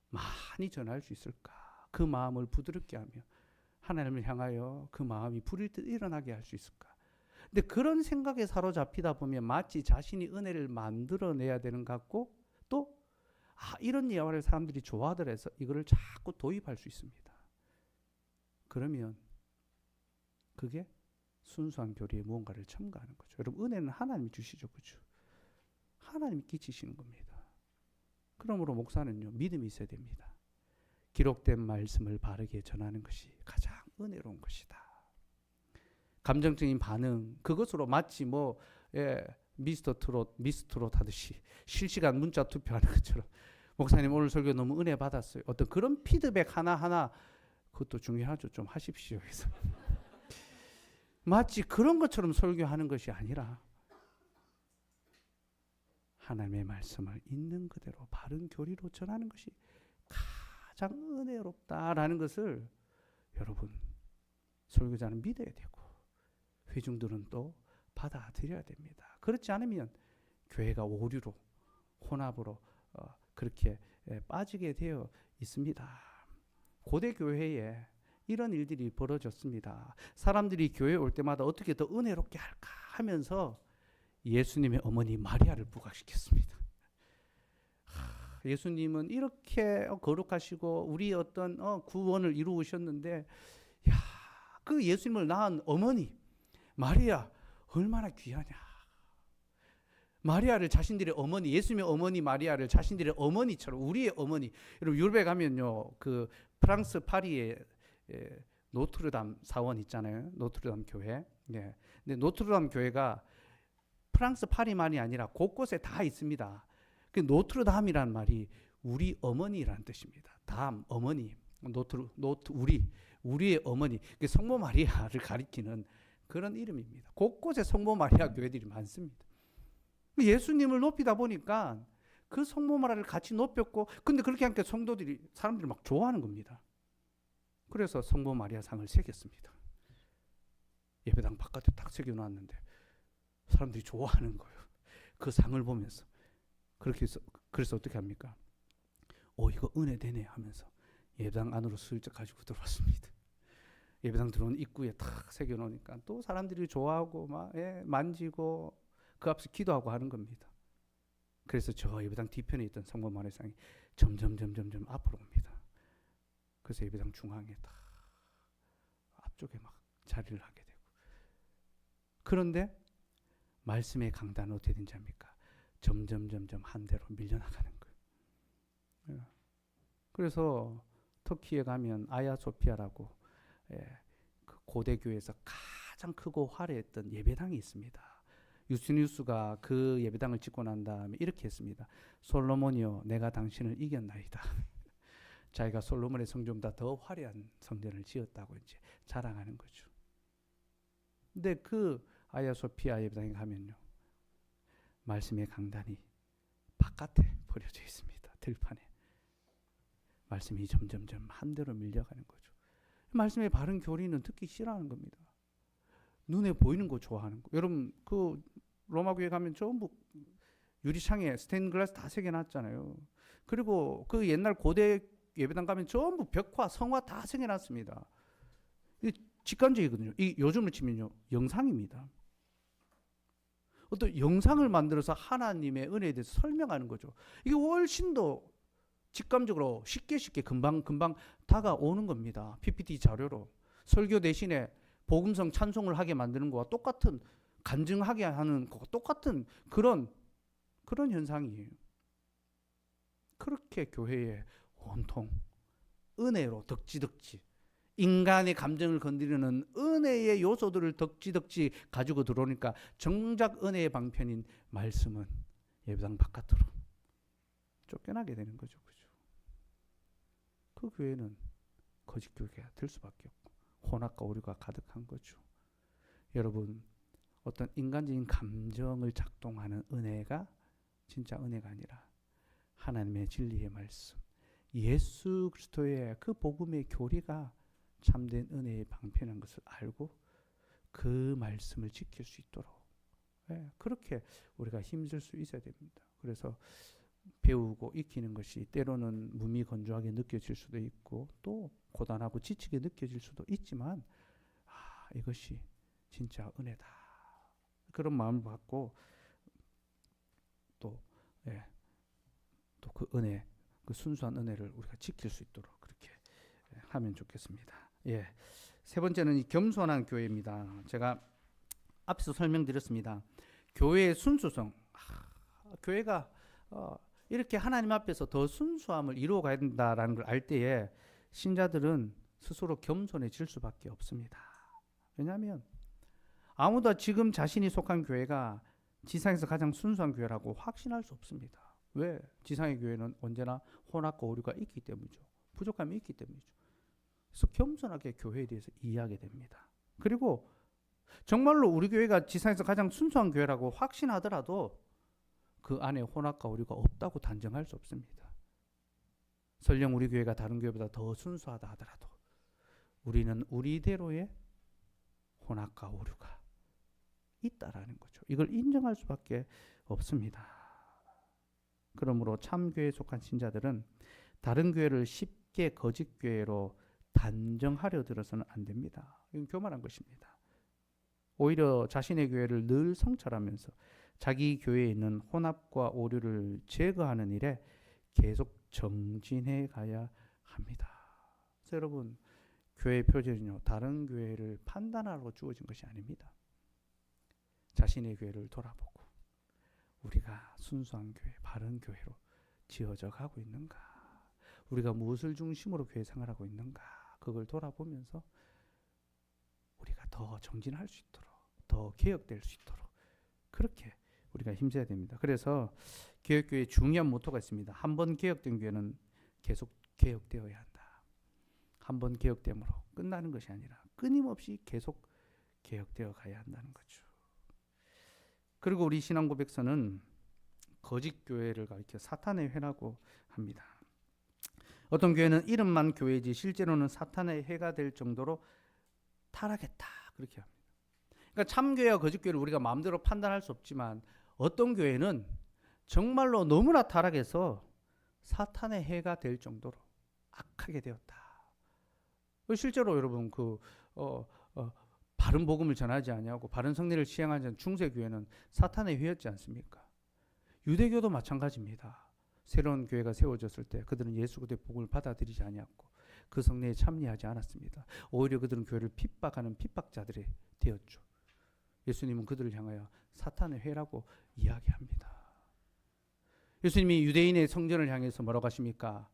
많이 전할 수 있을까? 그 마음을 부드럽게 하며 하나님을 향하여 그 마음이 불일 듯 일어나게 할 수 있을까? 근데 그런 생각에 사로잡히다 보면 마치 자신이 은혜를 만들어내야 되는 것 같고, 또 이런 예화를 사람들이 좋아하더라 해서 이거를 자꾸 도입할 수 있습니다. 그러면 그게 순수한 교리에 무언가를 첨가하는 거죠. 여러분, 은혜는 하나님이 주시죠. 그렇죠? 하나님이 끼치시는 겁니다. 그러므로 목사는요, 믿음이 있어야 됩니다. 기록된 말씀을 바르게 전하는 것이 가장 은혜로운 것이다. 감정적인 반응, 그것으로 마치 미스트롯 하듯이 실시간 문자 투표하는 것처럼, 목사님 오늘 설교 너무 은혜 받았어요, 어떤 그런 피드백 하나하나, 그것도 중요하죠. 좀 하십시오. 그래서 마치 그런 것처럼 설교하는 것이 아니라 하나님의 말씀을 있는 그대로 바른 교리로 전하는 것이 가장 은혜롭다라는 것을 여러분, 설교자는 믿어야 되고 회중들은 또 받아들여야 됩니다. 그렇지 않으면 교회가 오류로, 혼합으로 그렇게 빠지게 되어 있습니다. 고대 교회에 이런 일들이 벌어졌습니다. 사람들이 교회에 올 때마다 어떻게 더 은혜롭게 할까 하면서 예수님의 어머니 마리아를 부각시켰습니다. 예수님은 이렇게 거룩하시고 우리 어떤 구원을 이루셨는데, 그 예수님을 낳은 어머니 마리아 얼마나 귀하냐. 마리아를 자신들의 어머니, 예수님의 어머니 마리아를 자신들의 어머니처럼, 우리의 어머니. 여러분, 유럽에 가면요, 그 프랑스 파리에 노트르담 사원 있잖아요. 노트르담 교회. 근데 노트르담 교회가 프랑스 파리만이 아니라 곳곳에 다 있습니다. 그 노트르담이라는 말이 우리 어머니라는 뜻입니다. 담, 어머니, 우리의 어머니. 성모 마리아를 가리키는 그런 이름입니다. 곳곳에 성모 마리아 교회들이 많습니다. 예수님을 높이다 보니까 그 성모 마리아를 같이 높였고, 근데 그렇게 하니까 사람들이 막 좋아하는 겁니다. 그래서 성모 마리아 상을 새겼습니다. 예배당 바깥에 딱 새겨놨는데 사람들이 좋아하는 거예요. 그 상을 보면서. 그래서 어떻게 합니까? 이거 은혜 되네 하면서 예배당 안으로 슬쩍 가지고 들어왔습니다. 예배당 들어온 입구에 탁 새겨놓으니까 또 사람들이 좋아하고 막 만지고 그 앞에서 기도하고 하는 겁니다. 그래서 저 예배당 뒤편에 있던 성모 마리아 상이 점점 앞으로 옵니다. 그래서 예배당 중앙에 딱 앞쪽에 막 자리를 하게 되고, 그런데 말씀의 강단은 어떻게 된지 압니까? 점점 한 대로 밀려나가는 거예요. 그래서 터키에 가면 아야소피아라고 그 고대 교회에서 가장 크고 화려했던 예배당이 있습니다. 유스니우스가 그 예배당을 짓고 난 다음에 이렇게 했습니다. 솔로몬이여, 내가 당신을 이겼나이다. 자기가 솔로몬의 성전보다 더 화려한 성전을 지었다고 이제 자랑하는 거죠. 근데 그 아야소피아 예배당에 가면요, 말씀의 강단이 바깥에 버려져 있습니다. 들판에. 말씀이 점점점 한 대로 밀려가는 거죠. 말씀의 바른 교리는 듣기 싫어하는 겁니다. 눈에 보이는 거 좋아하는 거. 여러분 그 로마 교회 가면 전부 유리창에 스테인드 글라스 다 새겨놨잖아요. 그리고 그 옛날 고대 예배당 가면 전부 벽화, 성화 다 새겨놨습니다. 이 직관적이거든요. 이 요즘을 치면요, 영상입니다. 어떤 영상을 만들어서 하나님의 은혜에 대해서 설명하는 거죠. 이게 훨씬 더 직감적으로 쉽게 금방 다가오는 겁니다. PPT 자료로. 설교 대신에 복음성 찬송을 하게 만드는 거와 똑같은, 간증하게 하는 거와 똑같은 그런 현상이에요. 그렇게 교회에 온통 은혜로 덕지덕지, 인간의 감정을 건드리는 은혜의 요소들을 덕지덕지 가지고 들어오니까 정작 은혜의 방편인 말씀은 예배당 바깥으로 쫓겨나게 되는 거죠. 그죠? 그 교회는 거짓 교회가 될 수밖에 없고 혼합과 오류가 가득한 거죠. 여러분, 어떤 인간적인 감정을 작동하는 은혜가 진짜 은혜가 아니라 하나님의 진리의 말씀, 예수 그리스도의 그 복음의 교리가 참된 은혜의 방편인 것을 알고 그 말씀을 지킬 수 있도록, 그렇게 우리가 힘쓸 수 있어야 됩니다. 그래서 배우고 익히는 것이 때로는 무미건조하게 느껴질 수도 있고 또 고단하고 지치게 느껴질 수도 있지만, 이것이 진짜 은혜다, 그런 마음을 갖고 또 그 은혜, 그 순수한 은혜를 우리가 지킬 수 있도록 그렇게 하면 좋겠습니다. 세 번째는 이 겸손한 교회입니다. 제가 앞에서 설명드렸습니다. 교회의 순수성. 교회가 이렇게 하나님 앞에서 더 순수함을 이루어가야 된다라는 걸 알 때에 신자들은 스스로 겸손해질 수밖에 없습니다. 왜냐하면 아무도 지금 자신이 속한 교회가 지상에서 가장 순수한 교회라고 확신할 수 없습니다. 왜? 지상의 교회는 언제나 혼합과 오류가 있기 때문이죠. 부족함이 있기 때문이죠. 그래서 겸손하게 교회에 대해서 이해하게 됩니다. 그리고 정말로 우리 교회가 지상에서 가장 순수한 교회라고 확신하더라도 그 안에 혼합과 오류가 없다고 단정할 수 없습니다. 설령 우리 교회가 다른 교회보다 더 순수하다 하더라도 우리는 우리대로의 혼합과 오류가 있다라는 거죠. 이걸 인정할 수밖에 없습니다. 그러므로 참교회에 속한 신자들은 다른 교회를 쉽게 거짓 교회로 단정하려 들어서는 안 됩니다. 이건 교만한 것입니다. 오히려 자신의 교회를 늘 성찰하면서 자기 교회에 있는 혼합과 오류를 제거하는 일에 계속 정진해 가야 합니다. 그래서 여러분, 교회 표준은요, 다른 교회를 판단하러 주어진 것이 아닙니다. 자신의 교회를 돌아보고 우리가 순수한 교회, 바른 교회로 지어져 가고 있는가? 우리가 무엇을 중심으로 교회 생활하고 있는가? 그걸 돌아보면서 우리가 더 정진할 수 있도록, 더 개혁될 수 있도록 그렇게 우리가 힘써야 됩니다. 그래서 개혁교회의 중요한 모토가 있습니다. 한 번 개혁된 교회는 계속 개혁되어야 한다. 한 번 개혁됨으로 끝나는 것이 아니라 끊임없이 계속 개혁되어 가야 한다는 거죠. 그리고 우리 신앙 고백서는 거짓 교회를 가리켜 사탄의 회라고 합니다. 어떤 교회는 이름만 교회지 실제로는 사탄의 해가 될 정도로 타락했다, 그렇게 합니다. 그러니까 참교회와 거짓교회를 우리가 마음대로 판단할 수 없지만 어떤 교회는 정말로 너무나 타락해서 사탄의 해가 될 정도로 악하게 되었다. 실제로 여러분 바른 복음을 전하지 아니하고 바른 성례를 시행하지 않은 중세교회는 사탄의 회였지 않습니까? 유대교도 마찬가지입니다. 새로운 교회가 세워졌을 때 그들은 예수 그리스도의 복음을 받아들이지 아니했고 그 성례에 참여하지 않았습니다. 오히려 그들은 교회를 핍박하는 핍박자들이 되었죠. 예수님은 그들을 향하여 사탄의 회라고 이야기합니다. 예수님이 유대인의 성전을 향해서 뭐라고 하십니까?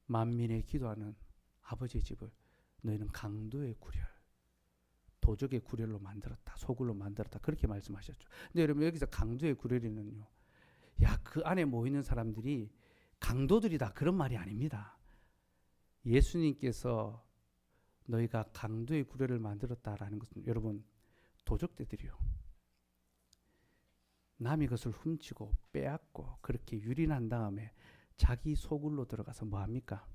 만민의 기도하는 아버지의 집을 너희는 강도의 구렬, 도적의 구렬로 만들었다, 소굴로 만들었다, 그렇게 말씀하셨죠. 근데 여러분, 여기서 강도의 구렬이는요, 그 안에 모이는 사람들이 강도들이다, 그런 말이 아닙니다. 예수님께서 너희가 강도의 구례를 만들었다라는 것은 여러분 도적들이요. 남의 것을 훔치고 빼앗고 그렇게 유린한 다음에 자기 소굴로 들어가서 뭐합니까?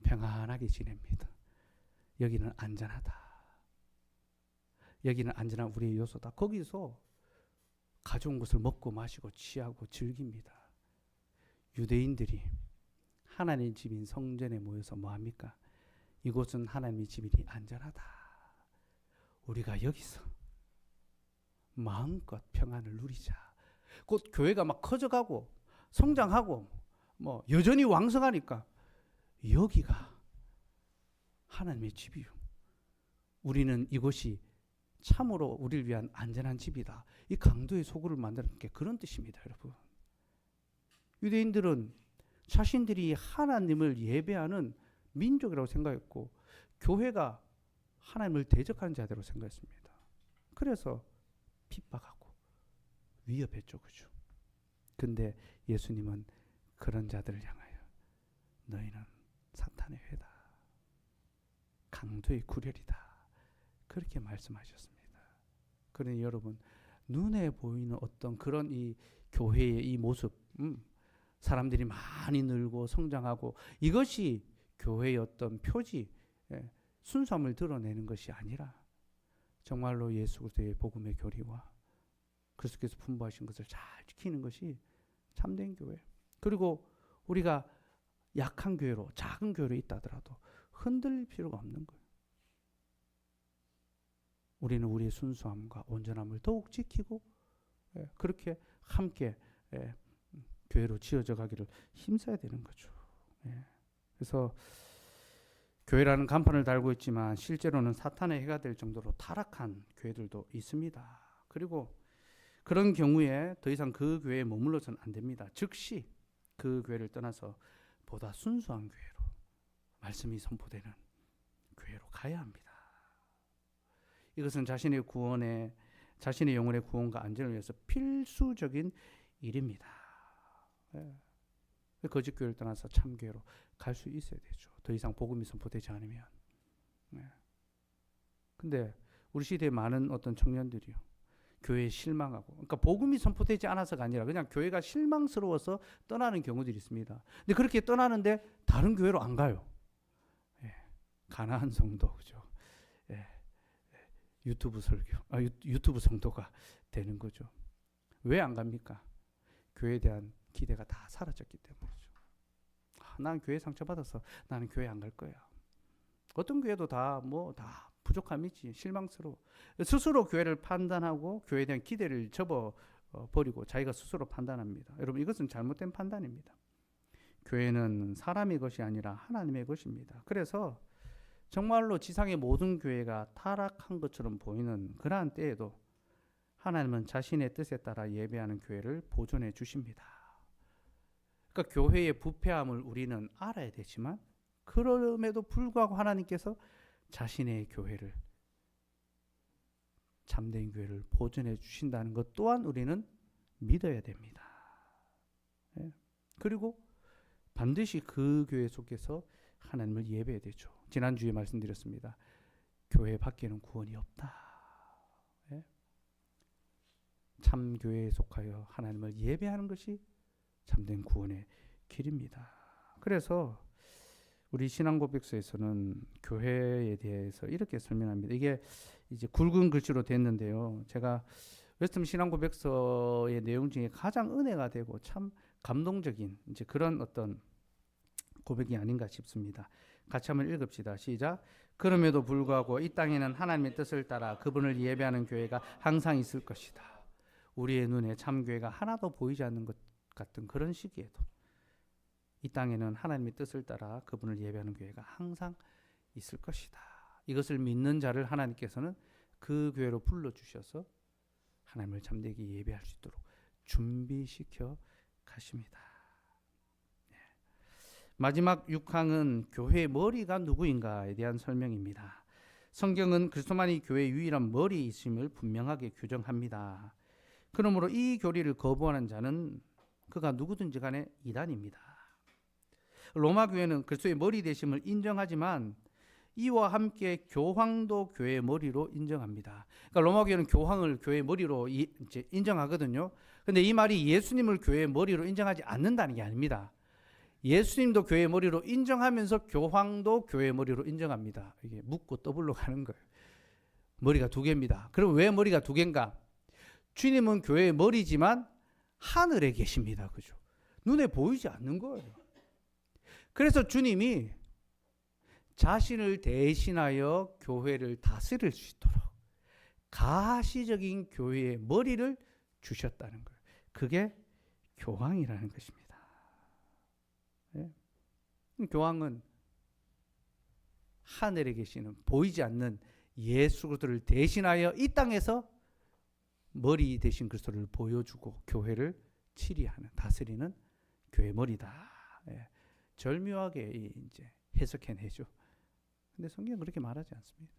평안하게 지냅니다. 여기는 안전하다. 여기는 안전한 우리의 요소다. 거기서 가져온 것을 먹고 마시고 취하고 즐깁니다. 유대인들이 하나님의 집인 성전에 모여서 뭐합니까? 이곳은 하나님의 집이니 안전하다. 우리가 여기서 마음껏 평안을 누리자. 곧 교회가 막 커져가고 성장하고 뭐 여전히 왕성하니까 여기가 하나님의 집이요. 우리는 이곳이 참으로 우리를 위한 안전한 집이다. 이 강도의 소굴을 만드는 게 그런 뜻입니다, 여러분. 유대인들은 자신들이 하나님을 예배하는 민족이라고 생각했고 교회가 하나님을 대적하는 자들로 생각했습니다. 그래서 핍박하고 위협했죠, 그죠? 근데 예수님은 그런 자들을 향하여 너희는 사탄의 회다, 강도의 구렬이다, 그렇게 말씀하셨습니다. 그러니 여러분 눈에 보이는 어떤 그런 이 교회의 이 모습, 사람들이 많이 늘고 성장하고 이것이 교회의 어떤 표지, 순수함을 드러내는 것이 아니라 정말로 예수 그리스도의 복음의 교리와 그리스도께서 분부하신 것을 잘 지키는 것이 참된 교회. 그리고 우리가 약한 교회로, 작은 교회로 있다 하더라도 흔들릴 필요가 없는 거예요. 우리는 우리의 순수함과 온전함을 더욱 지키고 그렇게 함께 교회로 지어져 가기를 힘써야 되는 거죠. 그래서 교회라는 간판을 달고 있지만 실제로는 사탄의 해가 될 정도로 타락한 교회들도 있습니다. 그리고 그런 경우에 더 이상 그 교회에 머물러서는 안 됩니다. 즉시 그 교회를 떠나서 보다 순수한 교회로, 말씀이 선포되는 교회로 가야 합니다. 이것은 자신의 구원에, 자신의 영혼의 구원과 안전을 위해서 필수적인 일입니다. 거짓 교회를 떠나서 참 교회로 갈 수 있어야 되죠. 더 이상 복음이 선포되지 않으면. 근데 우리 시대에 많은 어떤 청년들이요, 교회에 실망하고, 그러니까 복음이 선포되지 않아서가 아니라 그냥 교회가 실망스러워서 떠나는 경우들이 있습니다. 근데 그렇게 떠나는데 다른 교회로 안 가요. 가나안 성도, 그죠? 유튜브 설교, 유튜브 성도가 되는 거죠. 왜 안 갑니까? 교회에 대한 기대가 다 사라졌기 때문이죠. 난 교회 상처받아서 나는 교회 안 갈 거야. 어떤 교회도 다 부족함이지, 실망스러워. 스스로 교회를 판단하고 교회에 대한 기대를 접어버리고 자기가 스스로 판단합니다. 여러분, 이것은 잘못된 판단입니다. 교회는 사람의 것이 아니라 하나님의 것입니다. 그래서 정말로 지상의 모든 교회가 타락한 것처럼 보이는 그러한 때에도 하나님은 자신의 뜻에 따라 예배하는 교회를 보존해 주십니다. 그러니까 교회의 부패함을 우리는 알아야 되지만 그럼에도 불구하고 하나님께서 자신의 교회를, 참된 교회를 보존해 주신다는 것 또한 우리는 믿어야 됩니다. 그리고 반드시 그 교회 속에서 하나님을 예배해야 되죠. 지난주에 말씀드렸습니다. 교회 밖에는 구원이 없다. 참 교회에 속하여 하나님을 예배하는 것이 참된 구원의 길입니다. 그래서 우리 신앙고백서에서는 교회에 대해서 이렇게 설명합니다. 이게 이제 굵은 글씨로 됐는데요. 제가 웨스턴 신앙고백서의 내용 중에 가장 은혜가 되고 참 감동적인 이제 그런 어떤 고백이 아닌가 싶습니다. 같이 한번 읽읍시다. 시작. 그럼에도 불구하고 이 땅에는 하나님의 뜻을 따라 그분을 예배하는 교회가 항상 있을 것이다. 우리의 눈에 참 교회가 하나도 보이지 않는 것 같은 그런 시기에도 이 땅에는 하나님의 뜻을 따라 그분을 예배하는 교회가 항상 있을 것이다. 이것을 믿는 자를 하나님께서는 그 교회로 불러주셔서 하나님을 참되게 예배할 수 있도록 준비시켜 가십니다. 마지막 6항은 교회의 머리가 누구인가에 대한 설명입니다. 성경은 그리스도만이 교회의 유일한 머리이심을 분명하게 규정합니다. 그러므로 이 교리를 거부하는 자는 그가 누구든지 간에 이단입니다. 로마 교회는 그리스도의 머리 되심을 인정하지만 이와 함께 교황도 교회의 머리로 인정합니다. 그러니까 로마 교회는 교황을 교회의 머리로 이제 인정하거든요. 근데 이 말이 예수님을 교회의 머리로 인정하지 않는다는 게 아닙니다. 예수님도 교회의 머리로 인정하면서 교황도 교회의 머리로 인정합니다. 이게 묻고 더블로 가는 거예요. 머리가 두 개입니다. 그럼 왜 머리가 두 개인가? 주님은 교회의 머리지만 하늘에 계십니다. 그죠? 눈에 보이지 않는 거예요. 그래서 주님이 자신을 대신하여 교회를 다스릴 수 있도록 가시적인 교회의 머리를 주셨다는 거예요. 그게 교황이라는 것입니다. 예? 교황은 하늘에 계시는 보이지 않는 예수 그리스도를 대신하여 이 땅에서 머리 대신 그리스도를 보여주고 교회를 치리하는 다스리는 교회 머리다. 예. 절묘하게 이제 해석해내죠. 근데 성경은 그렇게 말하지 않습니다.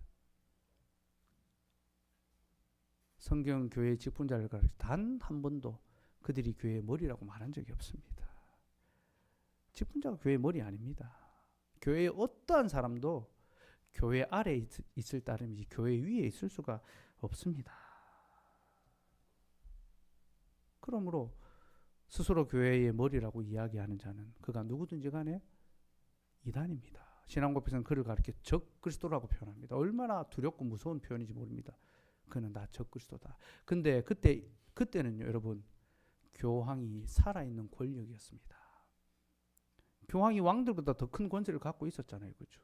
성경 교회 직분자를 가르쳐 단 한 번도 그들이 교회의 머리라고 말한 적이 없습니다. 직분자가 교회의 머리 아닙니다. 교회의 어떠한 사람도 교회 아래에 있을 따름이지 교회 위에 있을 수가 없습니다. 그러므로 스스로 교회의 머리라고 이야기하는 자는 그가 누구든지 간에 이단입니다. 신앙고백에서는 그를 가리켜 적그리스도라고 표현합니다. 얼마나 두렵고 무서운 표현인지 모릅니다. 그는 나 적그리스도다. 근데 그때는요, 여러분, 교황이 살아있는 권력이었습니다. 교황이 왕들보다 더 큰 권세를 갖고 있었잖아요. 그렇죠?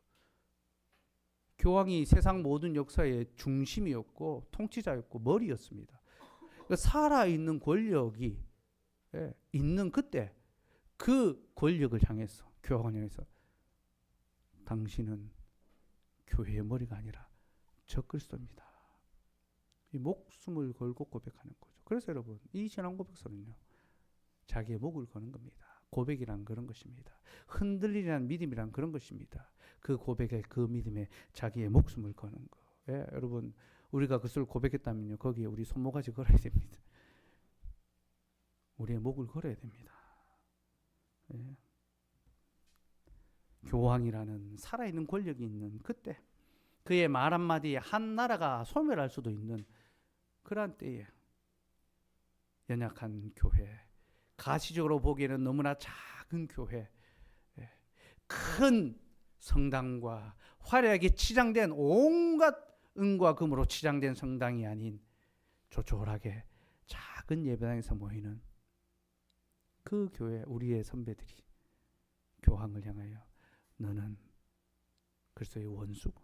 교황이 세상 모든 역사의 중심이었고 통치자였고 머리였습니다. 그러니까 살아있는 권력이 있는 그때 그 권력을 향해서 교황을 향해서 당신은 교회의 머리가 아니라 적그리스도입니다. 이 목숨을 걸고 고백하는 거죠. 그래서 여러분 이 신앙 고백서는요 자기의 목을 거는 겁니다. 고백이란 그런 것입니다. 흔들리라는 믿음이란 그런 것입니다. 그 고백에 그 믿음에 자기의 목숨을 거는 거. 예, 여러분 우리가 그것을 고백했다면요 거기에 우리 손모가지 걸어야 됩니다. 우리의 목을 걸어야 됩니다. 예. 교황이라는 살아있는 권력이 있는 그때 그의 말 한마디에 한 나라가 소멸할 수도 있는 그러한 때에 연약한 교회, 가시적으로 보기에는 너무나 작은 교회, 큰 성당과 화려하게 치장된 온갖 은과 금으로 치장된 성당이 아닌 조촐하게 작은 예배당에서 모이는 그 교회, 우리의 선배들이 교황을 향하여 너는 그리스도의 원수고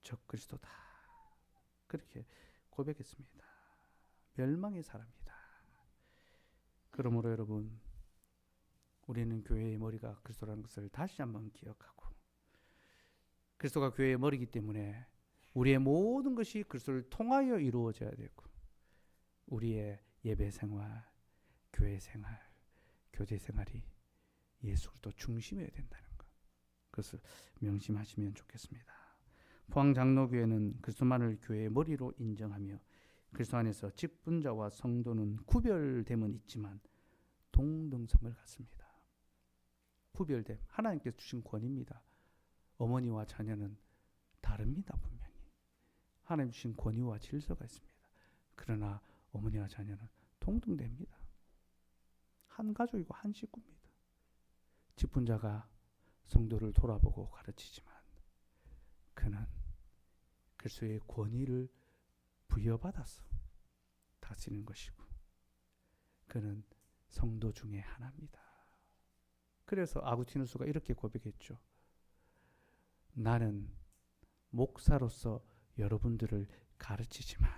적그리스도다 그렇게 고백했습니다. 멸망의 사람이다. 그러므로 여러분 우리는 교회의 머리가 그리스도라는 것을 다시 한번 기억하고 그리스도가 교회의 머리이기 때문에 우리의 모든 것이 그리스도를 통하여 이루어져야 되고 우리의 예배 생활, 교회 생활, 교제 생활이 예수 그리스도 중심이어야 된다는 것. 그것을 명심하시면 좋겠습니다. 포항장로교회는 그리스도만을 교회의 머리로 인정하며 그리스도 안에서 직분자와 성도는 구별됨은 있지만 동등성을 갖습니다. 구별됨, 하나님께서 주신 권위입니다. 어머니와 자녀는 다릅니다. 분명히 하나님 주신 권위와 질서가 있습니다. 그러나 어머니와 자녀는 동등됩니다. 한 가족이고 한 식구입니다. 직분자가 성도를 돌아보고 가르치지만 그는 그리스도의 권위를 부여받아서 다스리는 것이고 그는 성도 중에 하나입니다. 그래서 아구티누스가 이렇게 고백했죠. 나는 목사로서 여러분들을 가르치지만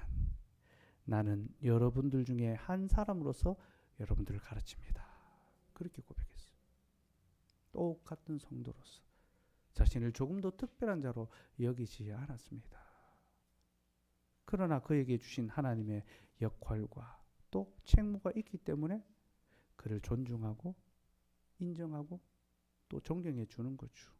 나는 여러분들 중에 한 사람으로서 여러분들을 가르칩니다. 그렇게 고백했어요. 똑같은 성도로서 자신을 조금 더 특별한 자로 여기지 않았습니다. 그러나 그에게 주신 하나님의 역할과 또 책무가 있기 때문에 그를 존중하고 인정하고 또 존경해 주는 거죠.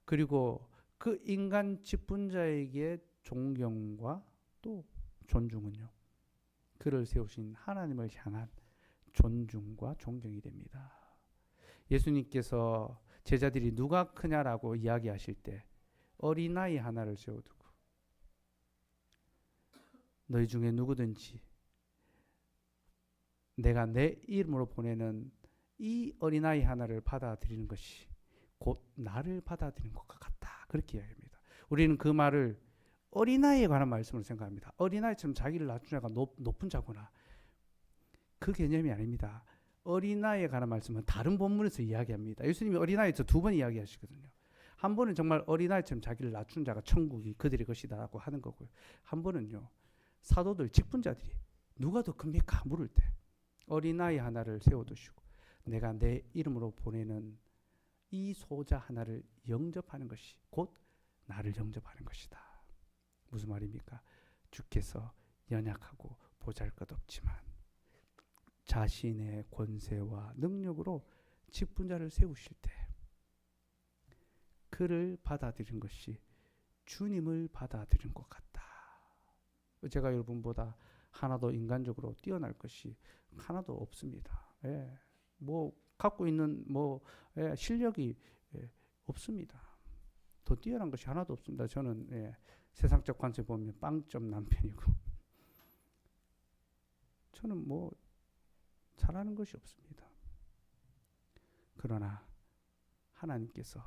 그리고 그 인간 직분자에게 존경과 또 존중은요. 그를 세우신 하나님을 향한 존중과 존경이 됩니다. 예수님께서 제자들이 누가 크냐라고 이야기하실 때 어린아이 하나를 세워두고 너희 중에 누구든지 내가 내 이름으로 보내는 이 어린아이 하나를 받아들이는 것이 곧 나를 받아들이는 것과 같다. 그렇게 이야기합니다. 우리는 그 말을 어린아이에 관한 말씀으로 생각합니다. 어린아이처럼 자기를 낮춘 자가 높은 자구나. 그 개념이 아닙니다. 어린아이에 관한 말씀은 다른 본문에서 이야기합니다. 예수님이 어린아이에서 2번 이야기하시거든요. 한 번은 정말 어린아이처럼 자기를 낮춘 자가 천국이 그들의 것이다라고 하는 거고요. 한 번은요. 사도들, 직분자들이 누가 더 큽니까? 물을 때 어린아이 하나를 세워두시고 내가 내 이름으로 보내는 이 소자 하나를 영접하는 것이 곧 나를 영접하는 것이다. 무슨 말입니까? 주께서 연약하고 보잘것없지만 자신의 권세와 능력으로 직분자를 세우실 때 그를 받아들인 것이 주님을 받아들인 것 같다. 제가 여러분보다 하나도 인간적으로 뛰어날 것이 하나도 없습니다. 예. 뭐 갖고 있는 실력이 없습니다. 더 뛰어난 것이 하나도 없습니다. 저는 세상적 관점 보면 빵점 남편이고 저는 뭐 잘하는 것이 없습니다. 그러나 하나님께서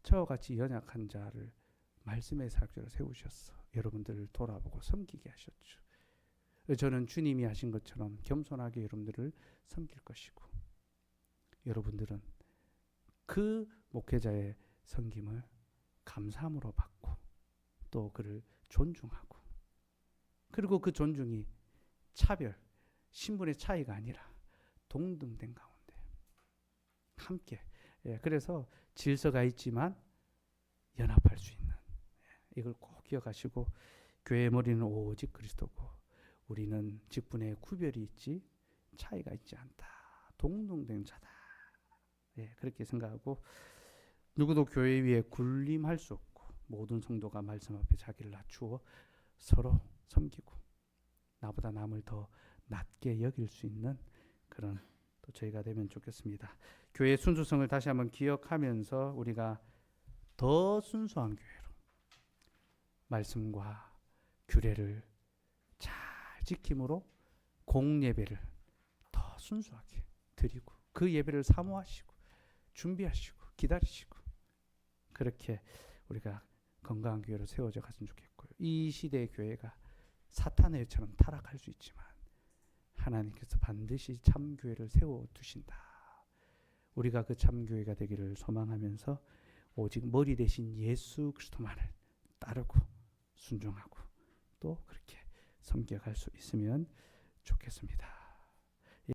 저와 같이 연약한 자를 말씀의 사역자로 세우셔서 여러분들을 돌아보고 섬기게 하셨죠. 저는 주님이 하신 것처럼 겸손하게 여러분들을 섬길 것이고 여러분들은 그 목회자의 섬김을 감사함으로 받고 또 그를 존중하고 그리고 그 존중이 차별, 신분의 차이가 아니라 동등된 가운데 함께 그래서 질서가 있지만 연합할 수 있는 이걸 꼭 기억하시고 교회의 머리는 오직 그리스도고 우리는 직분의 구별이 있지 차이가 있지 않다. 동등된 자다. 그렇게 생각하고 누구도 교회 위에 군림할 수 없고 모든 성도가 말씀 앞에 자기를 낮추어 서로 섬기고 나보다 남을 더 낮게 여길 수 있는 그런 또 저희가 되면 좋겠습니다. 교회의 순수성을 다시 한번 기억하면서 우리가 더 순수한 교회로 말씀과 규례를 잘 지킴으로 공예배를 더 순수하게 드리고 그 예배를 사모하시고 준비하시고 기다리시고 그렇게 우리가 건강한 교회로 세워져 갔으면 좋겠고요. 이 시대의 교회가 사탄의 여처럼 타락할 수 있지만 하나님께서 반드시 참교회를 세워두신다. 우리가 그 참교회가 되기를 소망하면서 오직 머리 대신 예수 그리스도만을 따르고 순종하고 또 그렇게 섬겨갈 수 있으면 좋겠습니다.